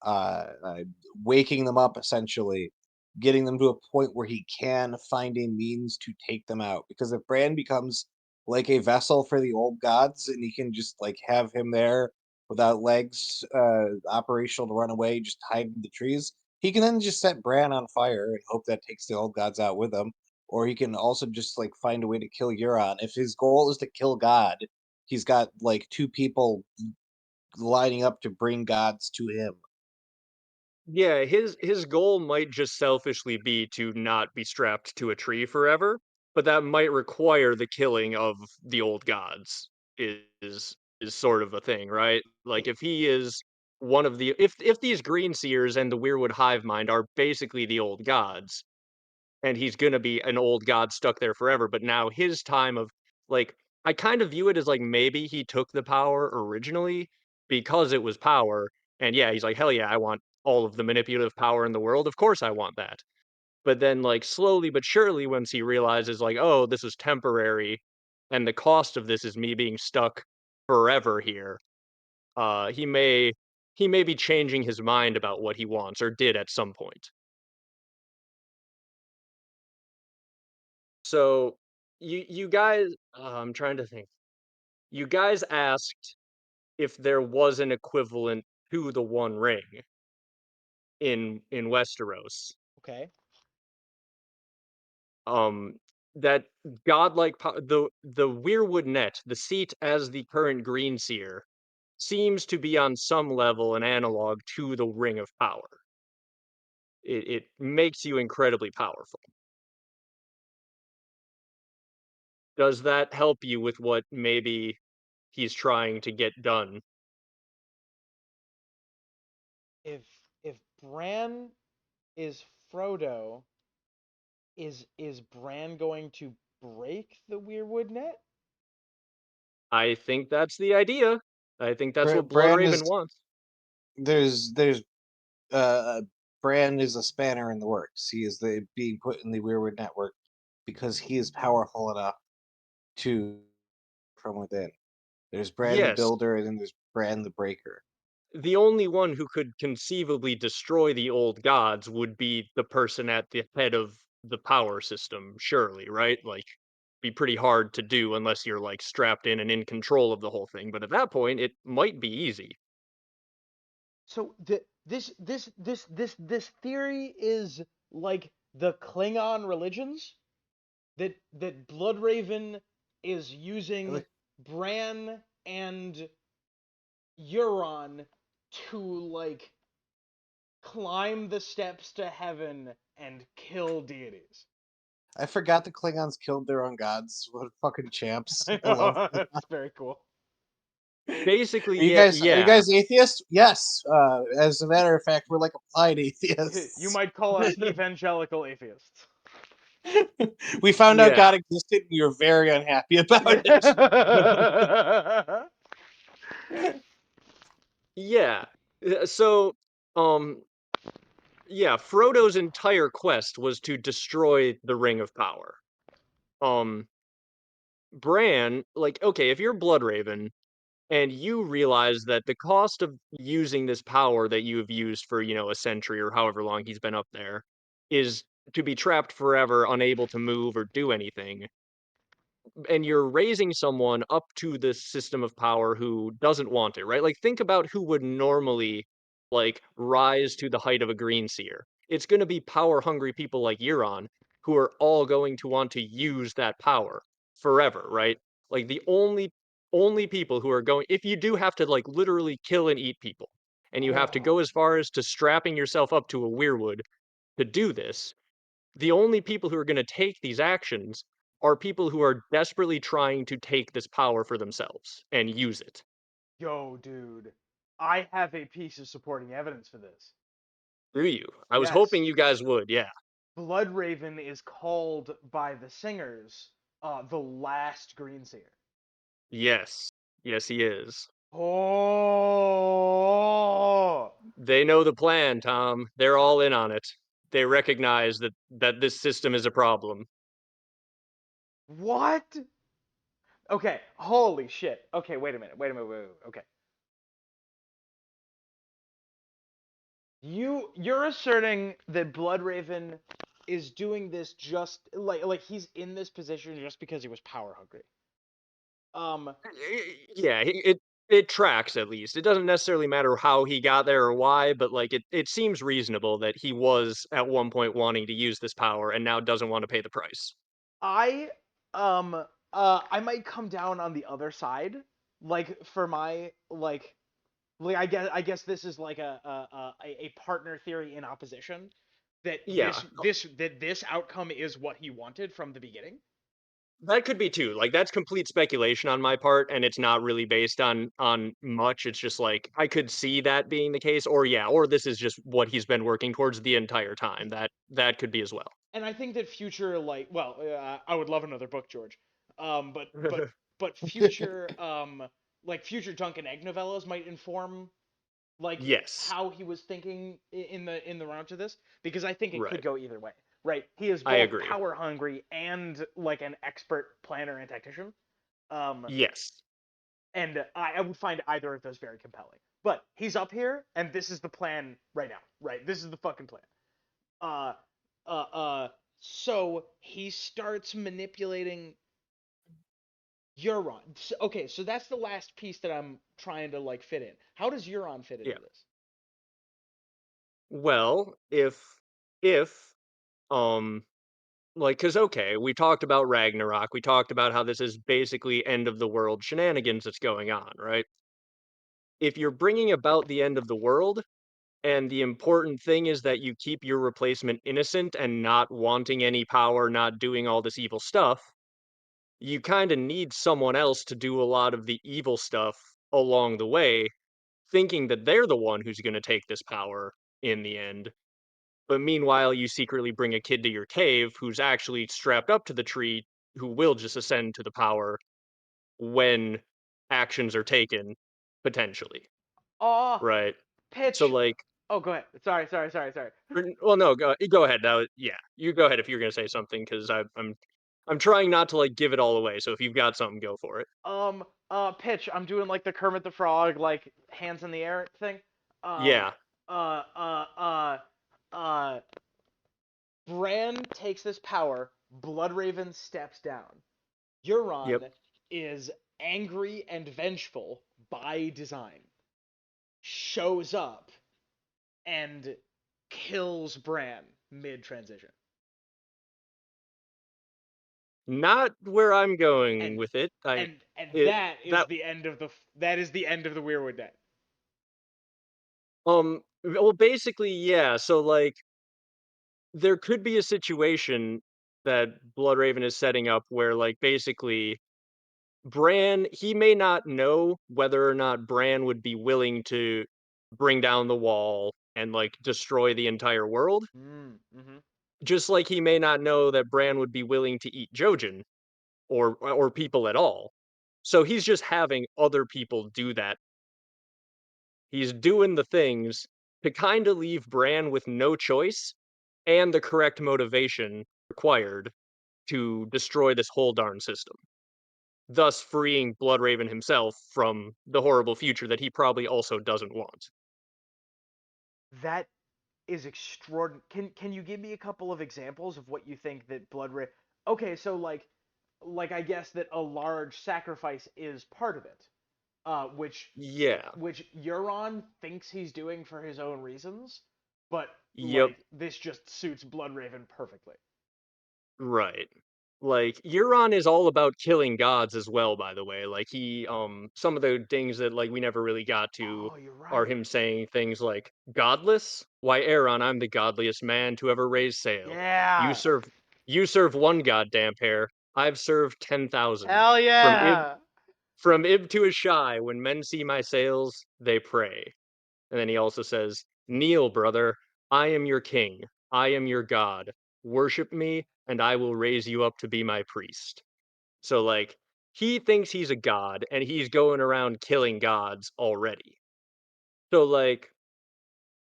uh, uh, waking them up essentially, getting them to a point where he can find a means to take them out. Because if Bran becomes like a vessel for the old gods and he can just like have him there without legs, operational to run away, just hide in the trees, he can then just set Bran on fire and hope that takes the old gods out with him. Or he can also just like find a way to kill Euron. If his goal is to kill God, he's got like two people lining up to bring gods to him. Yeah, his goal might just selfishly be to not be strapped to a tree forever, but that might require the killing of the old gods. Is sort of a thing, right? Like if he is one of the if these green seers and the Weirwood hive mind are basically the old gods, and he's gonna be an old god stuck there forever. But now his time of like, I kind of view it as like maybe he took the power originally because it was power, and yeah, he's like, hell yeah, I want all of the manipulative power in the world. Of course, I want that. But then, like slowly but surely, once he realizes, like, oh, this is temporary, and the cost of this is me being stuck forever here, he may be changing his mind about what he wants or did at some point. So you guys, I'm trying to think. You guys asked if there was an equivalent to the One Ring in Westeros. Okay. Um, that godlike the Weirwood Net, the seat as the current Green Seer, seems to be on some level an analog to the Ring of Power. It makes you incredibly powerful. Does that help you with what maybe he's trying to get done? If if Bran is Frodo, is Bran going to break the Weirwood net? I think that's the idea. I think that's what Bran Bloodraven is wants. there's uh Bran is a spanner in the works. He is the being put in the Weirwood network because he is powerful enough to from within. There's Bran the Yes, Builder, and then there's Bran the Breaker. the only one who could conceivably destroy the old gods would be the person at the head of the power system, surely, right? Like, be pretty hard to do unless you're like strapped in and in control of the whole thing. But at that point, it might be easy. So this theory is like the Klingon religions that Bloodraven is using Like, Bran and Euron to climb the steps to heaven and kill deities. I forgot the Klingons killed their own gods. What fucking champs! I I love. know, it's very cool. Basically, Are you yeah. guys atheists? Yes. As a matter of fact, we're like applied You atheists. might call us evangelical atheists. We found out Yeah. God existed. And we were very unhappy about it. Yeah. Yeah. So, um, yeah, Frodo's entire quest was to destroy the Ring of Power. Um, Bran, like, okay, if you're Bloodraven and you realize that the cost of using this power that you have used for, a century or however long he's been up there is to be trapped forever, unable to move or do anything, and you're raising someone up to this system of power who doesn't want it, right? Like think about who would normally like rise to the height of a green seer. It's going to be power hungry people like Euron who are all going to want to use that power forever, right? Like the only people who are going, if you do have to like literally kill and eat people and you have to Oh, go as far as to strapping yourself up to a weirwood to do this, the only people who are going to take these actions are people who are desperately trying to take this power for themselves and use it. yo, dude. I have a piece of supporting evidence for this. Do you? I was Yes. hoping you guys would, yeah. Bloodraven is called by the singers the last Greenseer. Yes. Yes, he is. Oh, They know the plan, Tom. They're all in on it. They recognize that this system is a problem. what? Okay, holy shit. Okay, wait a minute. Okay. You're asserting that Bloodraven is doing this just like he's in this position just because he was power hungry. Um, Yeah, it tracks at least. It doesn't necessarily matter how he got there or why, but like it seems reasonable that he was at one point wanting to use this power and now doesn't want to pay the price. I I might come down on the other side, like for my like I guess this is like a partner theory in opposition that Yeah, this outcome is what he wanted from the beginning. that could be too. Like that's complete speculation on my part, and it's not really based on much. It's just like I could see that being the case, or yeah, or this is just what he's been working towards the entire time. That could be as well. And I think that future I would love another book, George. Um, but but but future like future Dunk and Egg novellas might inform like Yes, how he was thinking in the run up to this because I think it could right. go either way. Right, he is I both agree. power hungry and like an expert planner and tactician. Um, Yes. and I would find either of those very compelling. But he's up here, and this is the plan right now. Right, this is the fucking plan. Uh, uh, uh. So he starts manipulating Euron. Okay, so that's the last piece that I'm trying to like fit in. How does Euron fit Yeah. into this? Well, if um like cuz okay, we talked about Ragnarok. We talked about how this is basically end of the world shenanigans that's going on, right? If you're bringing about the end of the world, and the important thing is that you keep your replacement innocent and not wanting any power, not doing all this evil stuff, you kind of need someone else to do a lot of the evil stuff along the way, thinking that they're the one who's going to take this power in the end. But meanwhile, you secretly bring a kid to your cave who's actually strapped up to the tree, who will just ascend to the power when actions are taken, potentially, Oh, right? So, pitch. like, Oh, go ahead. Sorry. Well, no, go ahead. Now, yeah, you go ahead if you're gonna say something because I'm trying not to like give it all away. So if you've got something, go for it. Pitch. I'm doing like the Kermit the Frog, like hands in the air thing. Um, Yeah. uh, uh, uh, uh, Bran takes this power. Bloodraven steps down. Yep. Euron is angry and vengeful by design. Shows up and kills Bran mid transition. Not where I'm going And with it. I and it that is that the end of the Weirwood Dead. well basically yeah. So like there could be a situation that Bloodraven is setting up where like basically Bran, he may not know whether or not Bran would be willing to bring down the wall and, like, destroy the entire world, Mm-hmm. just like he may not know that Bran would be willing to eat Jojen or people at all. So he's just having other people do that. He's doing the things to kinda leave Bran with no choice and the correct motivation required to destroy this whole darn system, thus freeing Bloodraven himself from the horrible future that he probably also doesn't want. That is extraordinary. Can you give me a couple of examples of what you think that Blood Ra Okay, so I guess that a large sacrifice is part of it. Which Yeah. Euron thinks he's doing for his own reasons, but Yep. like this just suits Bloodraven perfectly. Right. Like, Euron is all about killing gods as well, by the way. Like, some of the things that, like, we never really got to Oh, you're are right. him saying things like, "Godless? Why, Aaron, I'm the godliest man to ever raise sail. You Yeah. serve you serve one goddamn pair. I've served 10,000. Hell From Ib yeah. from Ib to Ashai, when men see my sails, they pray." And then he also says, "Kneel, brother. I am your king. I am your god. Worship me, and I will raise you up to be my priest." So, like, he thinks he's a god, and he's going around killing gods already. So, like,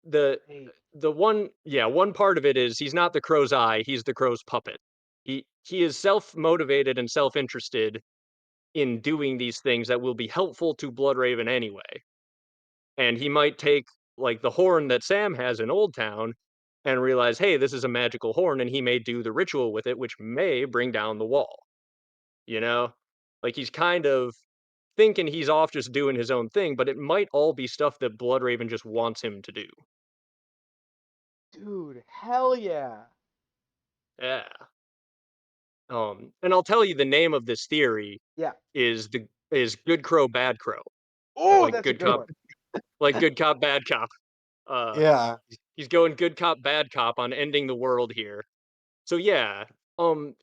the Hey, one part of it is he's not the crow's eye, he's the crow's puppet. He is self-motivated and self-interested in doing these things that will be helpful to Bloodraven anyway. And he might take, like, the horn that Sam has in Old Town and realize, "Hey, this is a magical horn," and he may do the ritual with it, which may bring down the wall, you know? Like, he's kind of thinking he's off just doing his own thing, but it might all be stuff that Bloodraven just wants him to do. dude, hell yeah. Yeah. And I'll tell you the name of this theory Yeah. is Good Crow, Bad Crow, Oh, like that's a good good cop one. good cop, bad cop. Uh, Yeah. he's going good cop, bad cop on ending the world here. So yeah, um,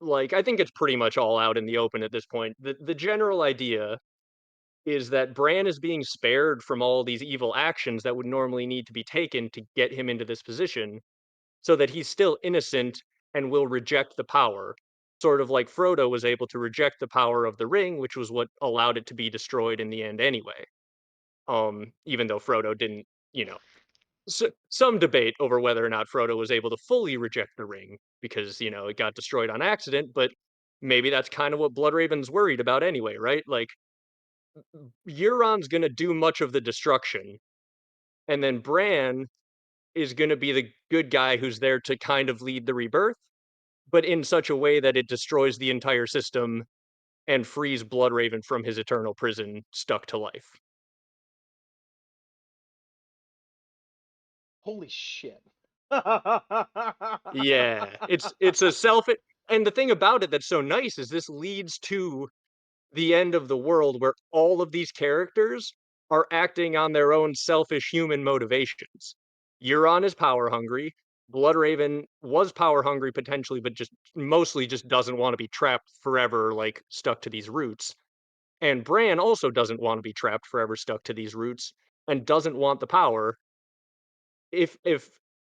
like, I think it's pretty much all out in the open at this point. The general idea is that Bran is being spared from all these evil actions that would normally need to be taken to get him into this position, so that he's still innocent and will reject the power. Sort of like Frodo was able to reject the power of the ring, which was what allowed it to be destroyed in the end anyway. Even though Frodo didn't, you know, some debate over whether or not Frodo was able to fully reject the ring because, it got destroyed on accident, but maybe that's kind of what Bloodraven's worried about anyway, right? Like, Euron's gonna do much of the destruction, and then Bran is gonna be the good guy who's there to kind of lead the rebirth, but in such a way that it destroys the entire system and frees Bloodraven from his eternal prison stuck to life. Holy shit. Yeah, it's a self and the thing about it that's so nice is this leads to the end of the world where all of these characters are acting on their own selfish human motivations. Euron is power hungry. Bloodraven was power hungry potentially, but just mostly just doesn't want to be trapped forever, like stuck to these roots. And Bran also doesn't want to be trapped forever stuck to these roots and doesn't want the power. If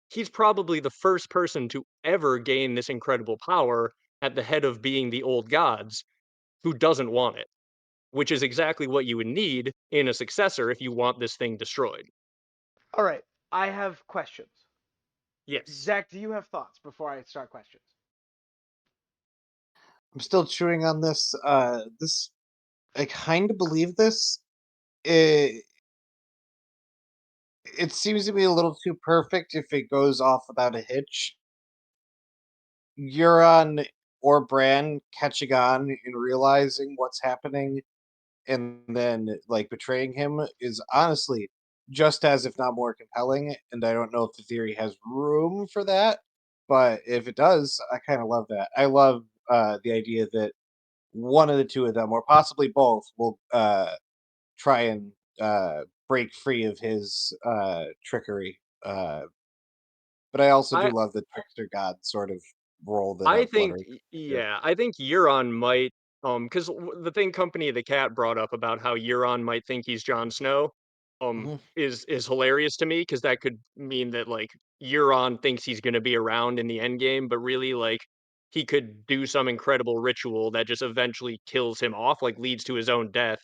he's probably the first person to ever gain this incredible power at the head of being the old gods who doesn't want it, which is exactly what you would need in a successor if you want this thing destroyed. All right, I have questions. Yes. Zach, do you have thoughts before I start questions? I'm still chewing on this. I kind of believe this. It it seems to be a little too perfect if it goes off without a hitch. Euron or Bran catching on and realizing what's happening and then like betraying him is honestly just as if not more compelling, and I don't know if the theory has room for that, but if it does, I kind of love that. I love the idea that one of the two of them, or possibly both, will try and break free of his trickery. But I also do I love the trickster god sort of role that I Blood think Raven can do. yeah, I think Euron might Because the thing Company of the Cat brought up about how Euron might think he's Jon Snow, Mhm. is hilarious to me because that could mean that, like, Euron thinks he's gonna be around in the end game, but really, like, he could do some incredible ritual that just eventually kills him off, like, leads to his own death,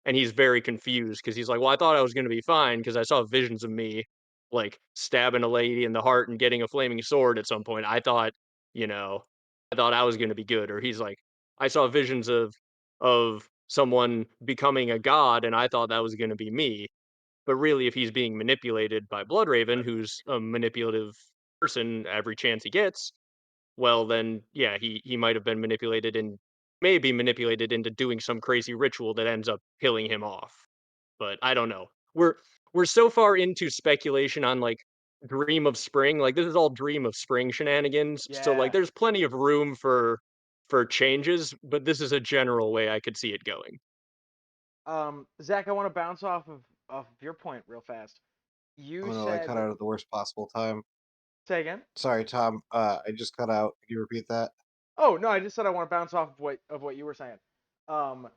and he's very confused because he's like, "Well, I thought I was gonna be fine because I saw visions of me, like, stabbing a lady in the heart and getting a flaming sword at some point. You know, I thought I was gonna be good." Or he's like, "I saw visions of someone becoming a god, and I thought that was gonna be me." But really, if he's being manipulated by Bloodraven, who's a manipulative person every chance he gets, well, then, yeah, he might have been manipulated and maybe manipulated into doing some crazy ritual that ends up killing him off. But I don't know. We're so far into speculation on, like, Dream of Spring. Like, this is all Dream of Spring shenanigans. So, like, Yeah. there's plenty of room for changes, but this is a general way I could see it going. Zach, I want to bounce off of your point real fast. You Oh no, I cut said, out at the worst possible time. say again. Sorry, Tom. I just cut out. Can you repeat that? Oh no, I just said I want to bounce off of what you were saying. Um,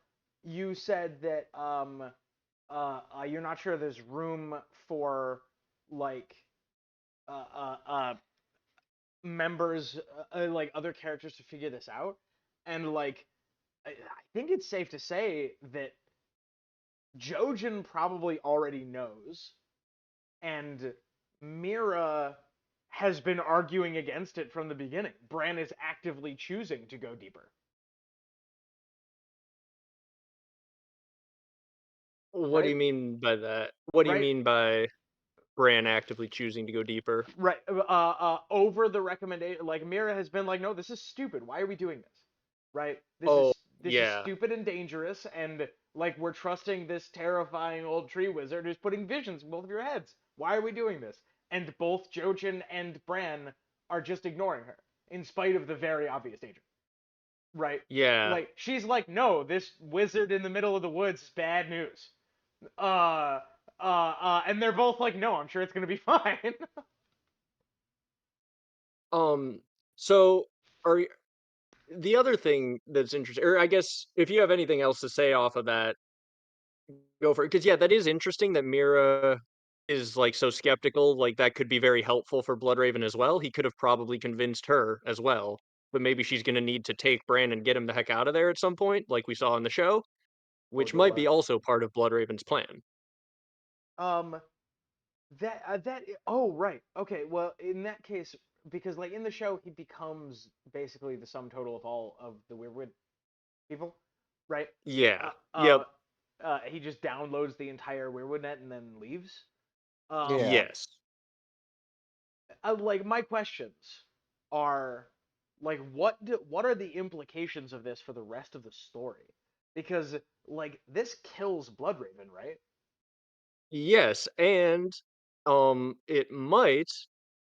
you said that you're not sure there's room for like uh, uh, uh, members, like other characters to figure this out, and like I think it's safe to say that Jojen probably already knows, and Mira has been arguing against it from the beginning. Bran is actively choosing to go deeper, What do right? you mean by that? What do you Right? mean by Bran actively choosing to go deeper? Right. Over the recommendation, like Mira has been like, no, this is stupid. Why are we doing this? Right? Oh, This is yeah. stupid and dangerous, and like we're trusting this terrifying old tree wizard who's putting visions in both of your heads. Why are we doing this? And both Jojen and Bran are just ignoring her, in spite of the very obvious danger. Right? Yeah. Like she's like, no, this wizard in the middle of the woods is bad news. Uh, and they're both like, no, I'm sure it's gonna be fine. Um, so are y the other thing that's interesting, or I guess if you have anything else to say off of that, go for it. Because yeah, that is interesting that Mira is, like, so skeptical, like, that could be very helpful for Bloodraven as well. He could have probably convinced her as well, but maybe she's gonna need to take Bran and get him the heck out of there at some point, like we saw in the show, which might be Hodor. also part of Bloodraven's plan. Um, oh right, okay. Well, in that case, because like in the show, he becomes basically the sum total of all of the Weirwood people, right? Yeah. Uh, Yep. uh, he just downloads the entire Weirwood net and then leaves. Um, Yeah. Yes. like my questions are like what are the implications of this for the rest of the story? Because like this kills Bloodraven, right? Yes, and, it might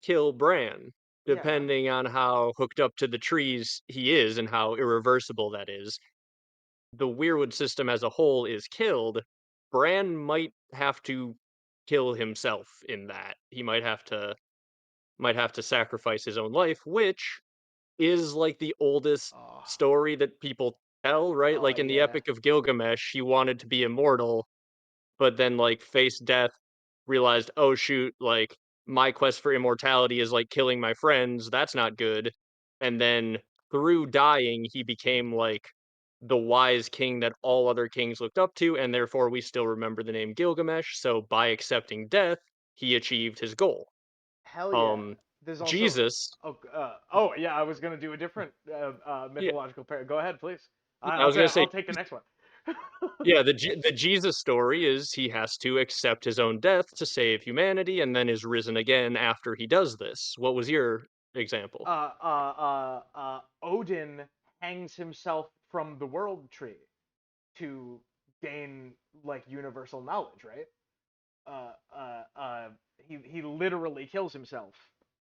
kill Bran, Yeah. depending on how hooked up to the trees he is and how irreversible that is. The Weirwood system as a whole is killed. Bran might have to kill himself in that. He might have to sacrifice his own life, which is, like, the oldest Oh, story that people tell, right? oh Like, in the yeah. Epic of Gilgamesh, he wanted to be immortal, but then, like, faced death, realized, "Oh, shoot, like, my quest for immortality is, like, killing my friends, that's not good." And then through dying, he became, like, the wise king that all other kings looked up to, and therefore we still remember the name Gilgamesh, so by accepting death, he achieved his goal. Hell yeah. Um, There's also Jesus oh yeah, I was gonna do a different yeah, mythological pair. Go ahead, please. I was gonna say I'll take the next one. yeah, the Jesus story is he has to accept his own death to save humanity and then is risen again after he does this. What was your example? Odin hangs himself from the world tree to gain like universal knowledge, right? Uh, uh, uh, he literally kills himself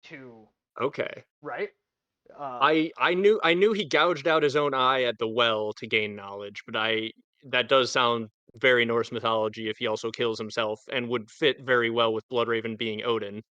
to Okay. right. I knew he gouged out his own eye at the well to gain knowledge, but I that does sound very Norse mythology if he also kills himself and would fit very well with Bloodraven being Odin,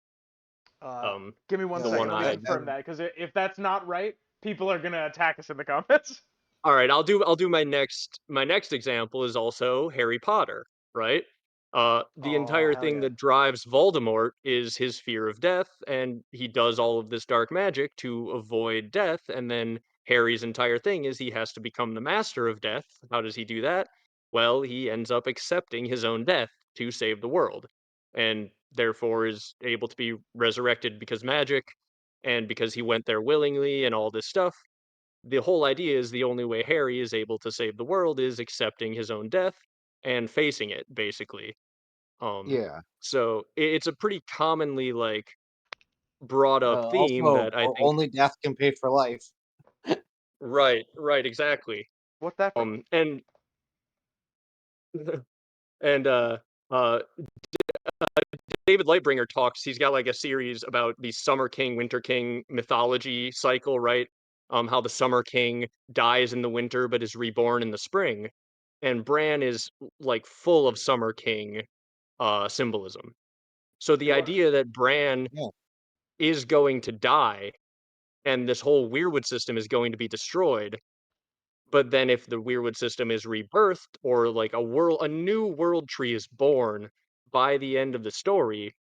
Uh, um, give me one the Yeah. second. Let me one-eyed. confirm that because if that's not right, people are gonna attack us in the comments. All right, I'll do my next example is also Harry Potter, right? The Oh, entire hell thing yeah. that drives Voldemort is his fear of death, and he does all of this dark magic to avoid death, and then Harry's entire thing is he has to become the master of death. How does he do that? Well, he ends up accepting his own death to save the world, and therefore is able to be resurrected because magic, and because he went there willingly and all this stuff. The whole idea is the only way Harry is able to save the world is accepting his own death and facing it, basically. Um, Yeah. so it's a pretty commonly like brought up theme Also, that I think. only death can pay for life. Right, right, exactly. What's that from? And and uh David Lightbringer talks. He's got like a series about the Summer King, Winter King mythology cycle, right? How the Summer King dies in the winter but is reborn in the spring, and Bran is like full of Summer King symbolism. So the Sure. idea that Bran Yeah. is going to die and this whole Weirwood system is going to be destroyed, but then if the Weirwood system is rebirthed or like a new world tree is born by the end of the story,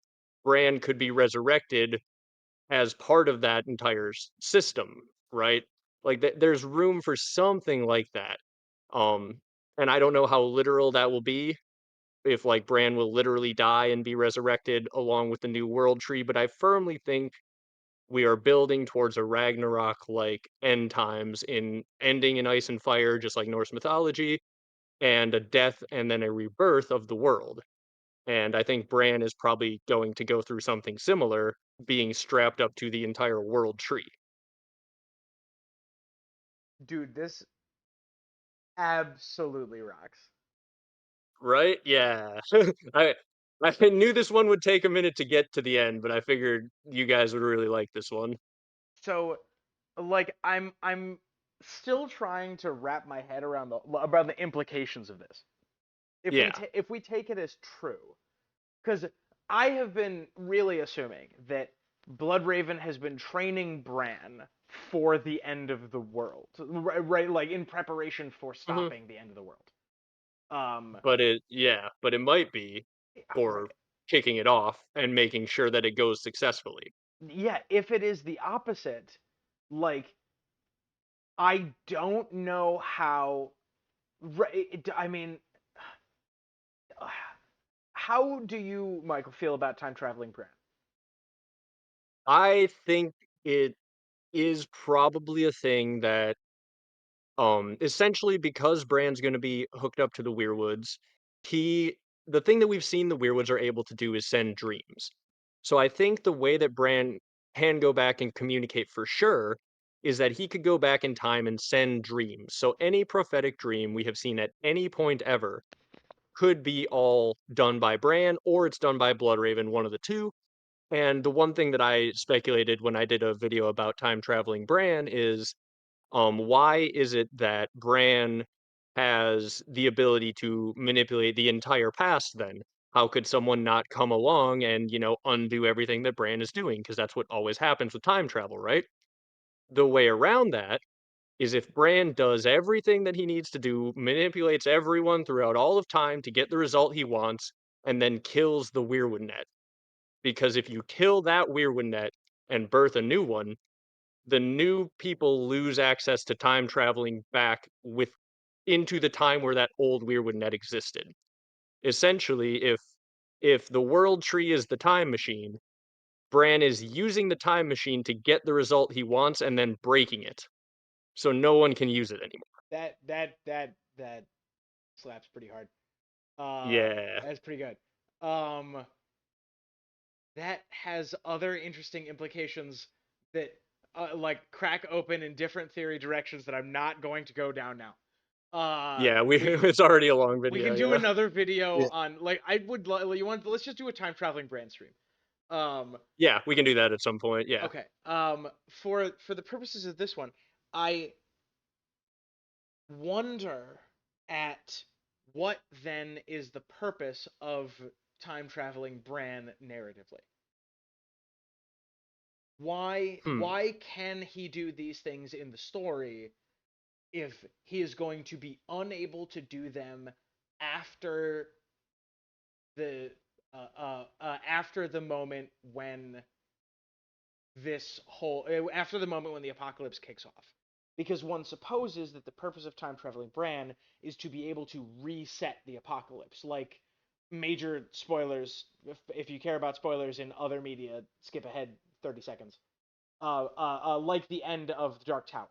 Bran could be resurrected as part of that entire system, right? Like there's room for something like that. Um, and I don't know how literal that will be, if like Bran will literally die and be resurrected along with the new world tree, but I firmly think we are building towards a Ragnarok like end times in ending in ice and fire, just like Norse mythology, and a death and then a rebirth of the world. And I think Bran is probably going to go through something similar, being strapped up to the entire world tree. Dude, this absolutely rocks. Right? Yeah. I I knew this one would take a minute to get to the end, but I figured you guys would really like this one. So, like, I'm still trying to wrap my head around the implications of this. Yeah. If we take it as true, because I have been really assuming that Bloodraven has been training Bran for the end of the world, right? Like in preparation for Mhm. stopping the end of the world. Um, But it might be for right. kicking it off and making sure that it goes successfully. Yeah, if it is the opposite, like I don't know how. I mean, how do you, Michael, feel about time traveling Bran? I think it is probably a thing that essentially because Bran's gonna be hooked up to the Weirwoods, he the thing that we've seen the Weirwoods are able to do is send dreams. So I think the way that Bran can go back and communicate for sure is that he could go back in time and send dreams. So any prophetic dream we have seen at any point ever could be all done by Bran or it's done by Bloodraven, one of the two. And the one thing that I speculated when I did a video about time traveling Bran is why is it that Bran has the ability to manipulate the entire past then? How could someone not come along and, undo everything that Bran is doing? Because that's what always happens with time travel, right? The way around that is if Bran does everything that he needs to do, manipulates everyone throughout all of time to get the result he wants, and then kills the Weirwood net. Because if you kill that Weirwood net and birth a new one, the new people lose access to time traveling back with into the time where that old Weirwood net existed. Essentially, if the world tree is the time machine, Bran is using the time machine to get the result he wants and then breaking it. So no one can use it anymore. That slaps pretty hard. Yeah. That's pretty good. Um, that has other interesting implications that like crack open in different theory directions that I'm not going to go down now. Yeah, we We it's already a long we video, can do yeah. another video Yeah. on like you want let's just do a time traveling brand stream. Um, Yeah, we can do that at some point, yeah. okay. For the purposes of this one, I wonder at what then is the purpose of time traveling Bran narratively. Hmm. Why can he do these things in the story if he is going to be unable to do them after the after the moment when after the moment when the apocalypse kicks off. Because one supposes that the purpose of time traveling Bran is to be able to reset the apocalypse. Like major spoilers, if you care about spoilers in other media, skip ahead 30 seconds. Like the end of the Dark Tower,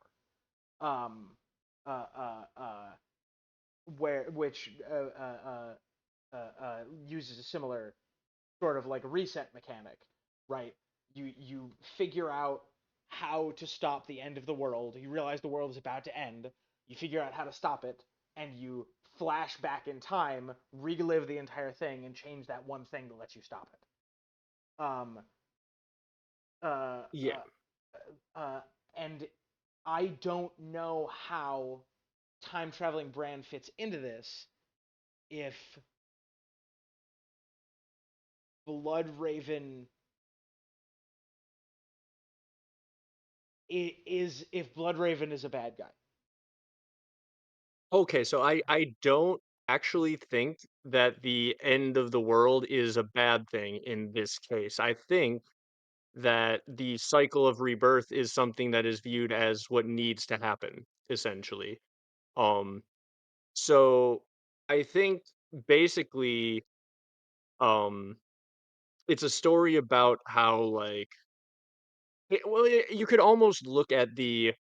um, uh, uh, uh, which uses a similar sort of like reset mechanic, right? You figure out how to stop the end of the world. You realize the world is about to end. You figure out how to stop it, and you flash back in time, relive the entire thing, and change that one thing that lets you stop it. Uh, Yeah. uh, and I don't know how time traveling Bran fits into this if Blood Raven is if Bloodraven is a bad guy. Okay, so I don't actually think that the end of the world is a bad thing in this case. I think that the cycle of rebirth is something that is viewed as what needs to happen, essentially. Um, so I think basically, um, it's a story about how like you could almost look at the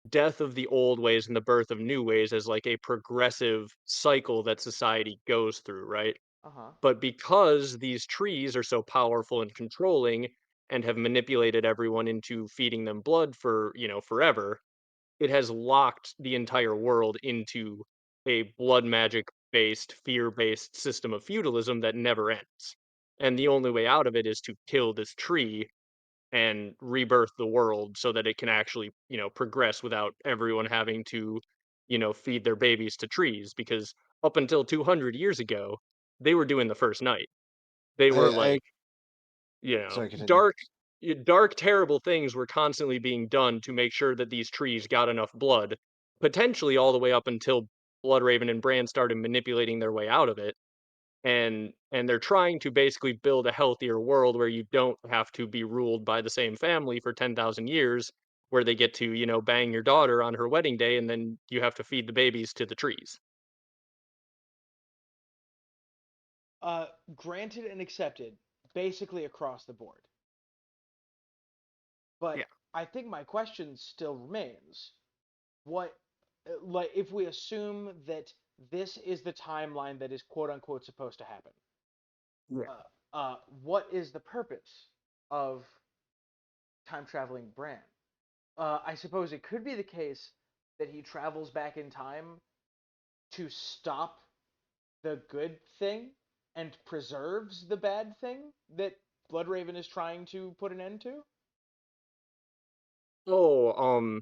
death of the old ways and the birth of new ways as like a progressive cycle that society goes through, right? Uh huh. But because these trees are so powerful and controlling and have manipulated everyone into feeding them blood for, forever, it has locked the entire world into a blood magic based, fear based system of feudalism that never ends. And the only way out of it is to kill this tree and rebirth the world so that it can actually, progress without everyone having to, feed their babies to trees. Because up until 200 years ago, they were doing the first night. They were I like, you know, sorry, continue. dark, dark, terrible things were constantly being done to make sure that these trees got enough blood, potentially all the way up until Bloodraven and Bran started manipulating their way out of it, and they're trying to basically build a healthier world where you don't have to be ruled by the same family for 10,000 years, where they get to, bang your daughter on her wedding day and then you have to feed the babies to the trees. Uh, Granted and accepted, basically across the board. Yeah. But I think my question still remains: what, like, if we assume that this is the timeline that is quote unquote supposed to happen? Yeah. Uh, what is the purpose of time traveling Bran? I suppose it could be the case that he travels back in time to stop the good thing and preserves the bad thing that Bloodraven is trying to put an end to? Oh,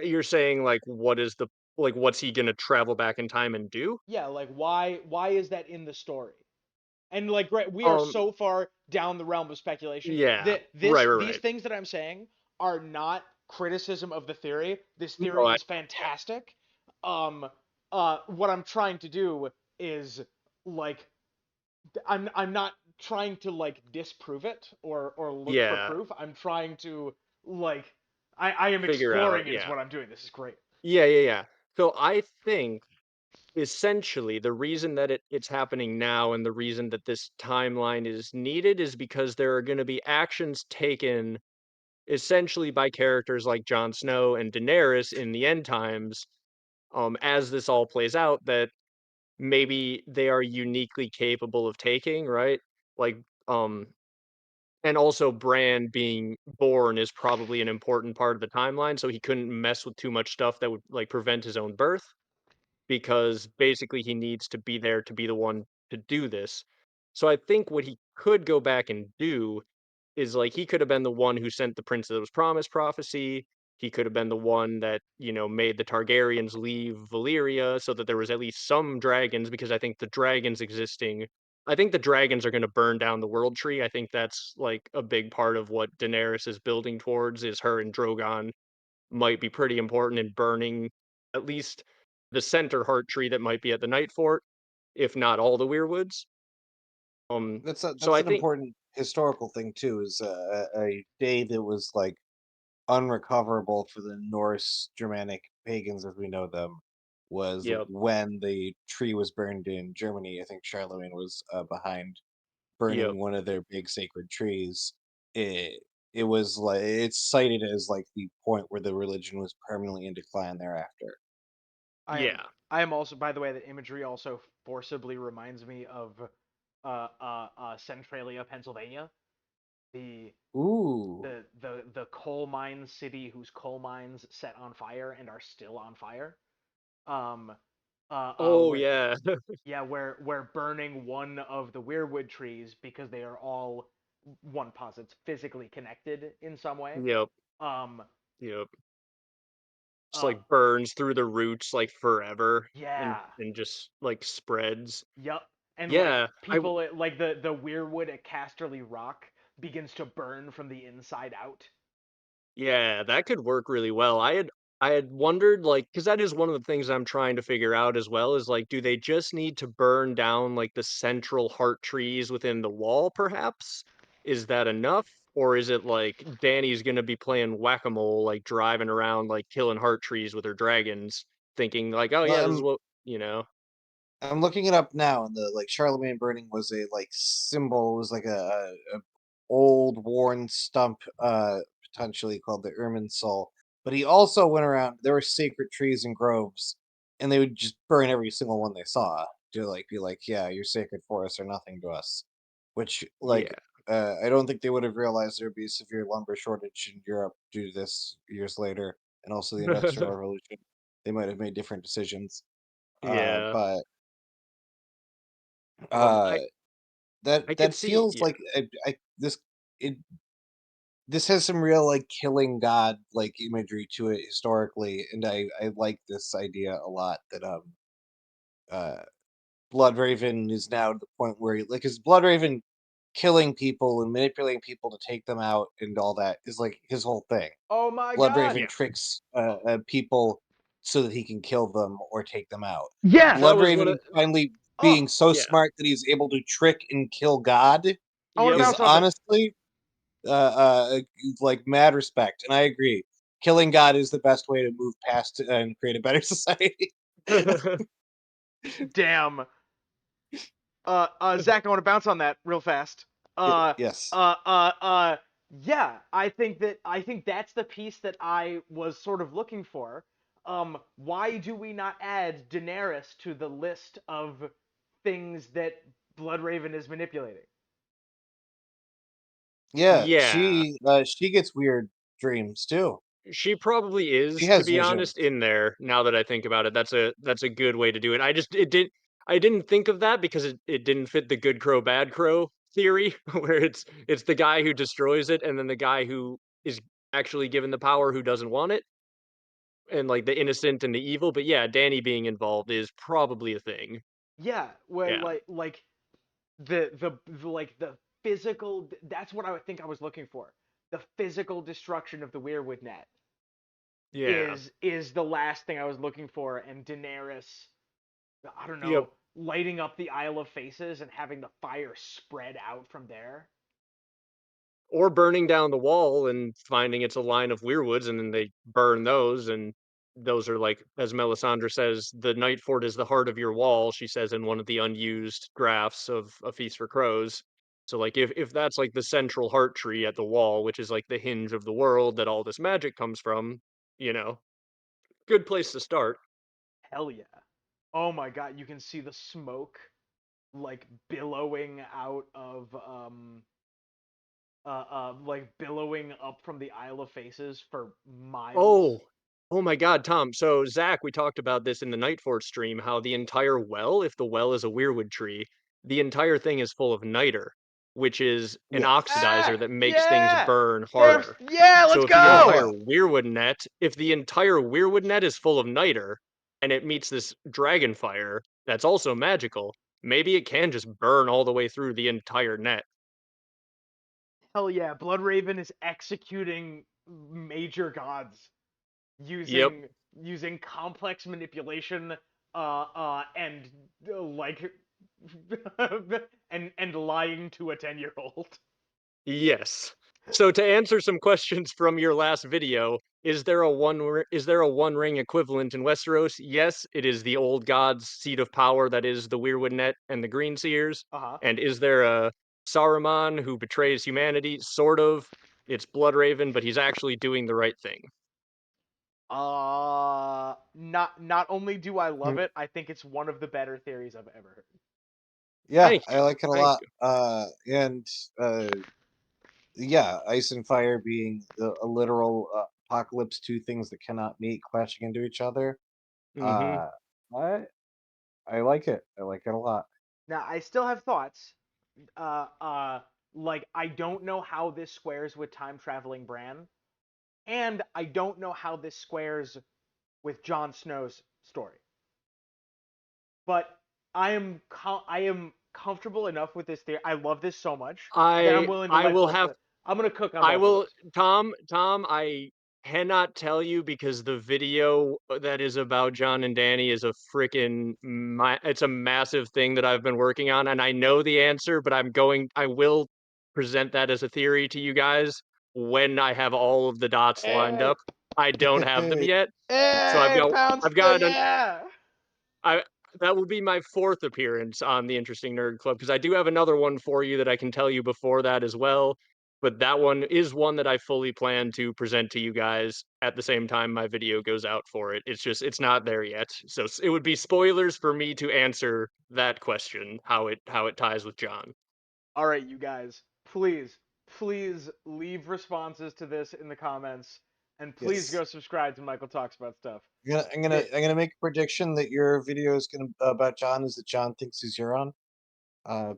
you're saying like what's he gonna travel back in time and do? Yeah, like why is that in the story? And like we are Um, so far down the realm of speculation yeah, that right, right, these right. things that I'm saying are not criticism of the theory. This No, theory is fantastic. Um what I'm trying to do is like I'm not trying to like disprove it or look for yeah, proof. I'm trying to like I am figure out, exploring it is yeah, what I'm doing. This is great. yeah. So I think essentially the reason that it's happening now and the reason that this timeline is needed is because there are going to be actions taken essentially by characters like Jon Snow and Daenerys in the end times, as this all plays out, that maybe they are uniquely capable of taking, right? Like, um, and also Bran being born is probably an important part of the timeline, so he couldn't mess with too much stuff that would like prevent his own birth because basically he needs to be there to be the one to do this. So I think what he could go back and do is like he could have been the one who sent the Prince that was promised prophecy. He could have been the one that, made the Targaryens leave Valyria so that there was at least some dragons because I think the dragons are going to burn down the world tree. I think that's like a big part of what Daenerys is building towards is her and Drogon might be pretty important in burning at least the center heart tree that might be at the Night Fort, if not all the Weirwoods. So That's I an think, important historical thing too. Is a day that was like unrecoverable for the Norse Germanic pagans as we know them was yep, when the tree was burned in Germany. I think Charlemagne was behind yep, burning one of their big sacred trees. It it was like it's cited as like the point where the religion was permanently in decline thereafter. I am yeah, I am also, by the way, the imagery also forcibly reminds me of Centralia, Pennsylvania, the Ooh, the coal mine city whose coal mines set on fire and are still on fire. Um, oh where yeah, yeah, where burning one of the weirwood trees because they are all one posits physically connected in some way. yep, Um, yep. Just uh, like burns through the roots like forever, and yeah, just like spreads. yup. And like Yeah, people like the weirwood at Casterly Rock begins to burn from the inside out. yeah, that could work really well. I had wondered, like, because that is one of the things I'm trying to figure out as well, is like, do they just need to burn down like the central heart trees within the wall, perhaps? Is that enough? Or is it like Danny's gonna be playing whack-a-mole, like driving around, like killing heart trees with her dragons, thinking like, oh well, yeah, this is what you know? I'm looking it up now, and the like Charlemagne burning was a like symbol. It was like a old worn stump, potentially called the Irminsul. But he also went around. There were sacred trees and groves, and they would just burn every single one they saw to like be like, yeah, your sacred forests are nothing to us. Which like Yeah. I don't think they would have realized there would be a severe lumber shortage in Europe due to this years later, and also the Industrial Revolution. They might have made different decisions. Yeah. But uh I I could that see, feels yeah. like it this has some real like killing god like imagery to it historically, and I like this idea a lot that uh Bloodraven is now to the point where like his Bloodraven killing people and manipulating people to take them out and all that is like his whole thing. Oh my god! Bloodraven Yeah. tricks people so that he can kill them or take them out. Yes. That was one of Bloodraven finally Oh, being so yeah. smart that he's able to trick and kill God I want to Yep. is bounce off that. honestly like mad respect, and I agree. Killing God is the best way to move past and create a better society. Damn. Zach, I want to bounce on that real fast. Uh, Yes. uh, uh, uh, yeah, I think that's the piece that I was sort of looking for. Why do we not add Daenerys to the list of things that Bloodraven is manipulating? Yeah, Yeah. she gets weird dreams too. She probably She is, to has be visions. honest, in there, now that I think about it. That's a good way to do it. I didn't think of that because it didn't fit the good crow, bad crow theory, where it's the guy who destroys it and then the guy who is actually given the power who doesn't want it, and like the innocent and the evil. But yeah, Danny being involved is probably a thing. Yeah, where Yeah. like the like the physical. That's what I would think I was looking for. The physical destruction of the Weirwood net Yeah. is the last thing I was looking for, and Daenerys, I don't Yep. know, lighting up the Isle of Faces and having the fire spread out from there. Or burning down the wall and finding it's a line of weirwoods, and then they burn those, and those are like, as Melisandre says, the Night Fort is the heart of your wall, she says in one of the unused drafts of A Feast for Crows. So like if that's like the central heart tree at the wall, which is like the hinge of the world that all this magic comes from, you know, good place to start. Hell yeah. Oh my god, you can see the smoke like billowing out of like billowing up from the Isle of Faces for miles. Oh, oh my God, Tom. So Zach, we talked about this in the Nightfort stream, how the entire well, if the well is a weirwood tree, the entire thing is full of niter, which is an Yes. oxidizer Ah, that makes things yeah. burn There's harder. yeah, So let's if the Oh go. yeah. entire weirwood net is full of niter and it meets this dragon fire that's also magical, maybe it can just burn all the way through the entire net. Hell yeah, Bloodraven is executing major gods Yep. using using complex manipulation, and like, and lying to a 10-year-old. Yes. So to answer some questions from your last video, is there a one ring equivalent in Westeros? Yes, it is the old god's seat of power that is the Weirwood Net and the Greenseers. Uh-huh. And is there a Saruman who betrays humanity? Sort of. It's Bloodraven, but he's actually doing the right thing. Not only do I love Mm, it, I think it's one of the better theories I've ever heard. Yeah, Thank I you. like it a Thank lot. you. And yeah, ice and fire being a literal apocalypse, two things that cannot meet, clashing into each other. Mm-hmm. Uh, I I like it. I like it a lot. Now, I still have thoughts. Uh, uh, like, I don't know how this squares with time traveling Bran, and I don't know how this squares with Jon Snow's story. But I am comfortable enough with this theory. I love this so much that I'm willing to I let will both have of. I'm gonna cook on I both of will those. Tom, I cannot tell you because the video that is about John and Danny is a freaking it's a massive thing that I've been working on, and I know the answer, but I will present that as a theory to you guys when I have all of the dots lined Hey, up. I don't have them yet, so hey, pounds. Yeah. I that will be my fourth appearance on the Interesting Nerd Club because I do have another one for you that I can tell you before that as well. But that one is one that I fully plan to present to you guys at the same time my video goes out for it. It's just it's not there yet. So it would be spoilers for me to answer that question, how it ties with John. All right, you guys, please leave responses to this in the comments, and please Yes. go subscribe to Michael Talks About Stuff. I'm gonna make a prediction that your video is gonna about John is that John thinks he's Euron. Uh,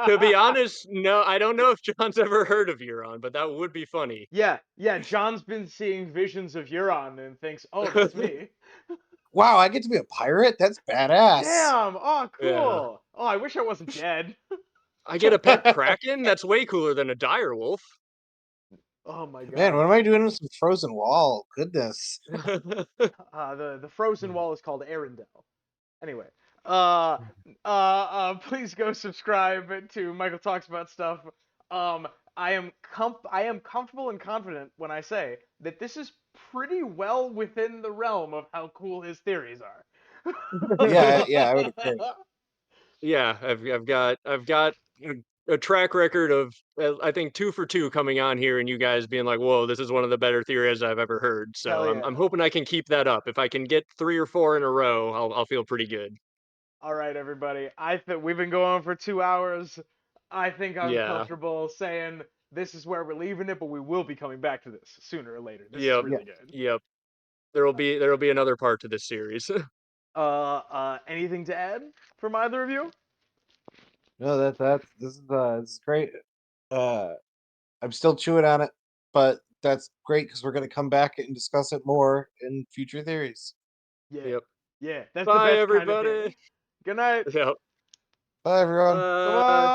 To be honest, no, I don't know if John's ever heard of Euron, but that would be funny. yeah. John's been seeing visions of Euron and thinks, "Oh, that's me." wow, I get to be a pirate. That's badass. Damn! Oh, Yeah. cool. Oh, I wish I wasn't dead. I get a pet kraken? That's way cooler than a direwolf. Oh my Man, god. what am I doing with some frozen wall? Goodness. The frozen wall is called Arendelle. Anyway, please go subscribe to Michael Talks About Stuff. Um, I am comfortable and confident when I say that this is pretty well within the realm of how cool his theories are. Yeah, I would agree. Yeah, I've got a track record of I think 2 for 2 coming on here and you guys being like, "Whoa, this is one of the better theories I've ever heard." So Hell yeah. I'm hoping I can keep that up. If I can get 3 or 4 in a row, I'll feel pretty good. All right, everybody. I think we've been going for 2 hours. I think I'm Yeah. comfortable saying this is where we're leaving it, but we will be coming back to this sooner or later. This is Yep. Yeah. really good. Yep. There'll be another part to this series. Anything to add from either of you? No, this is great. Uh, I'm still chewing on it, but that's great because we're gonna come back and discuss it more in future theories. Yeah. Yep. Yeah, that's the Bye best kind of everybody. theory. Good night. Yep. Bye, everyone. Bye bye. Bye.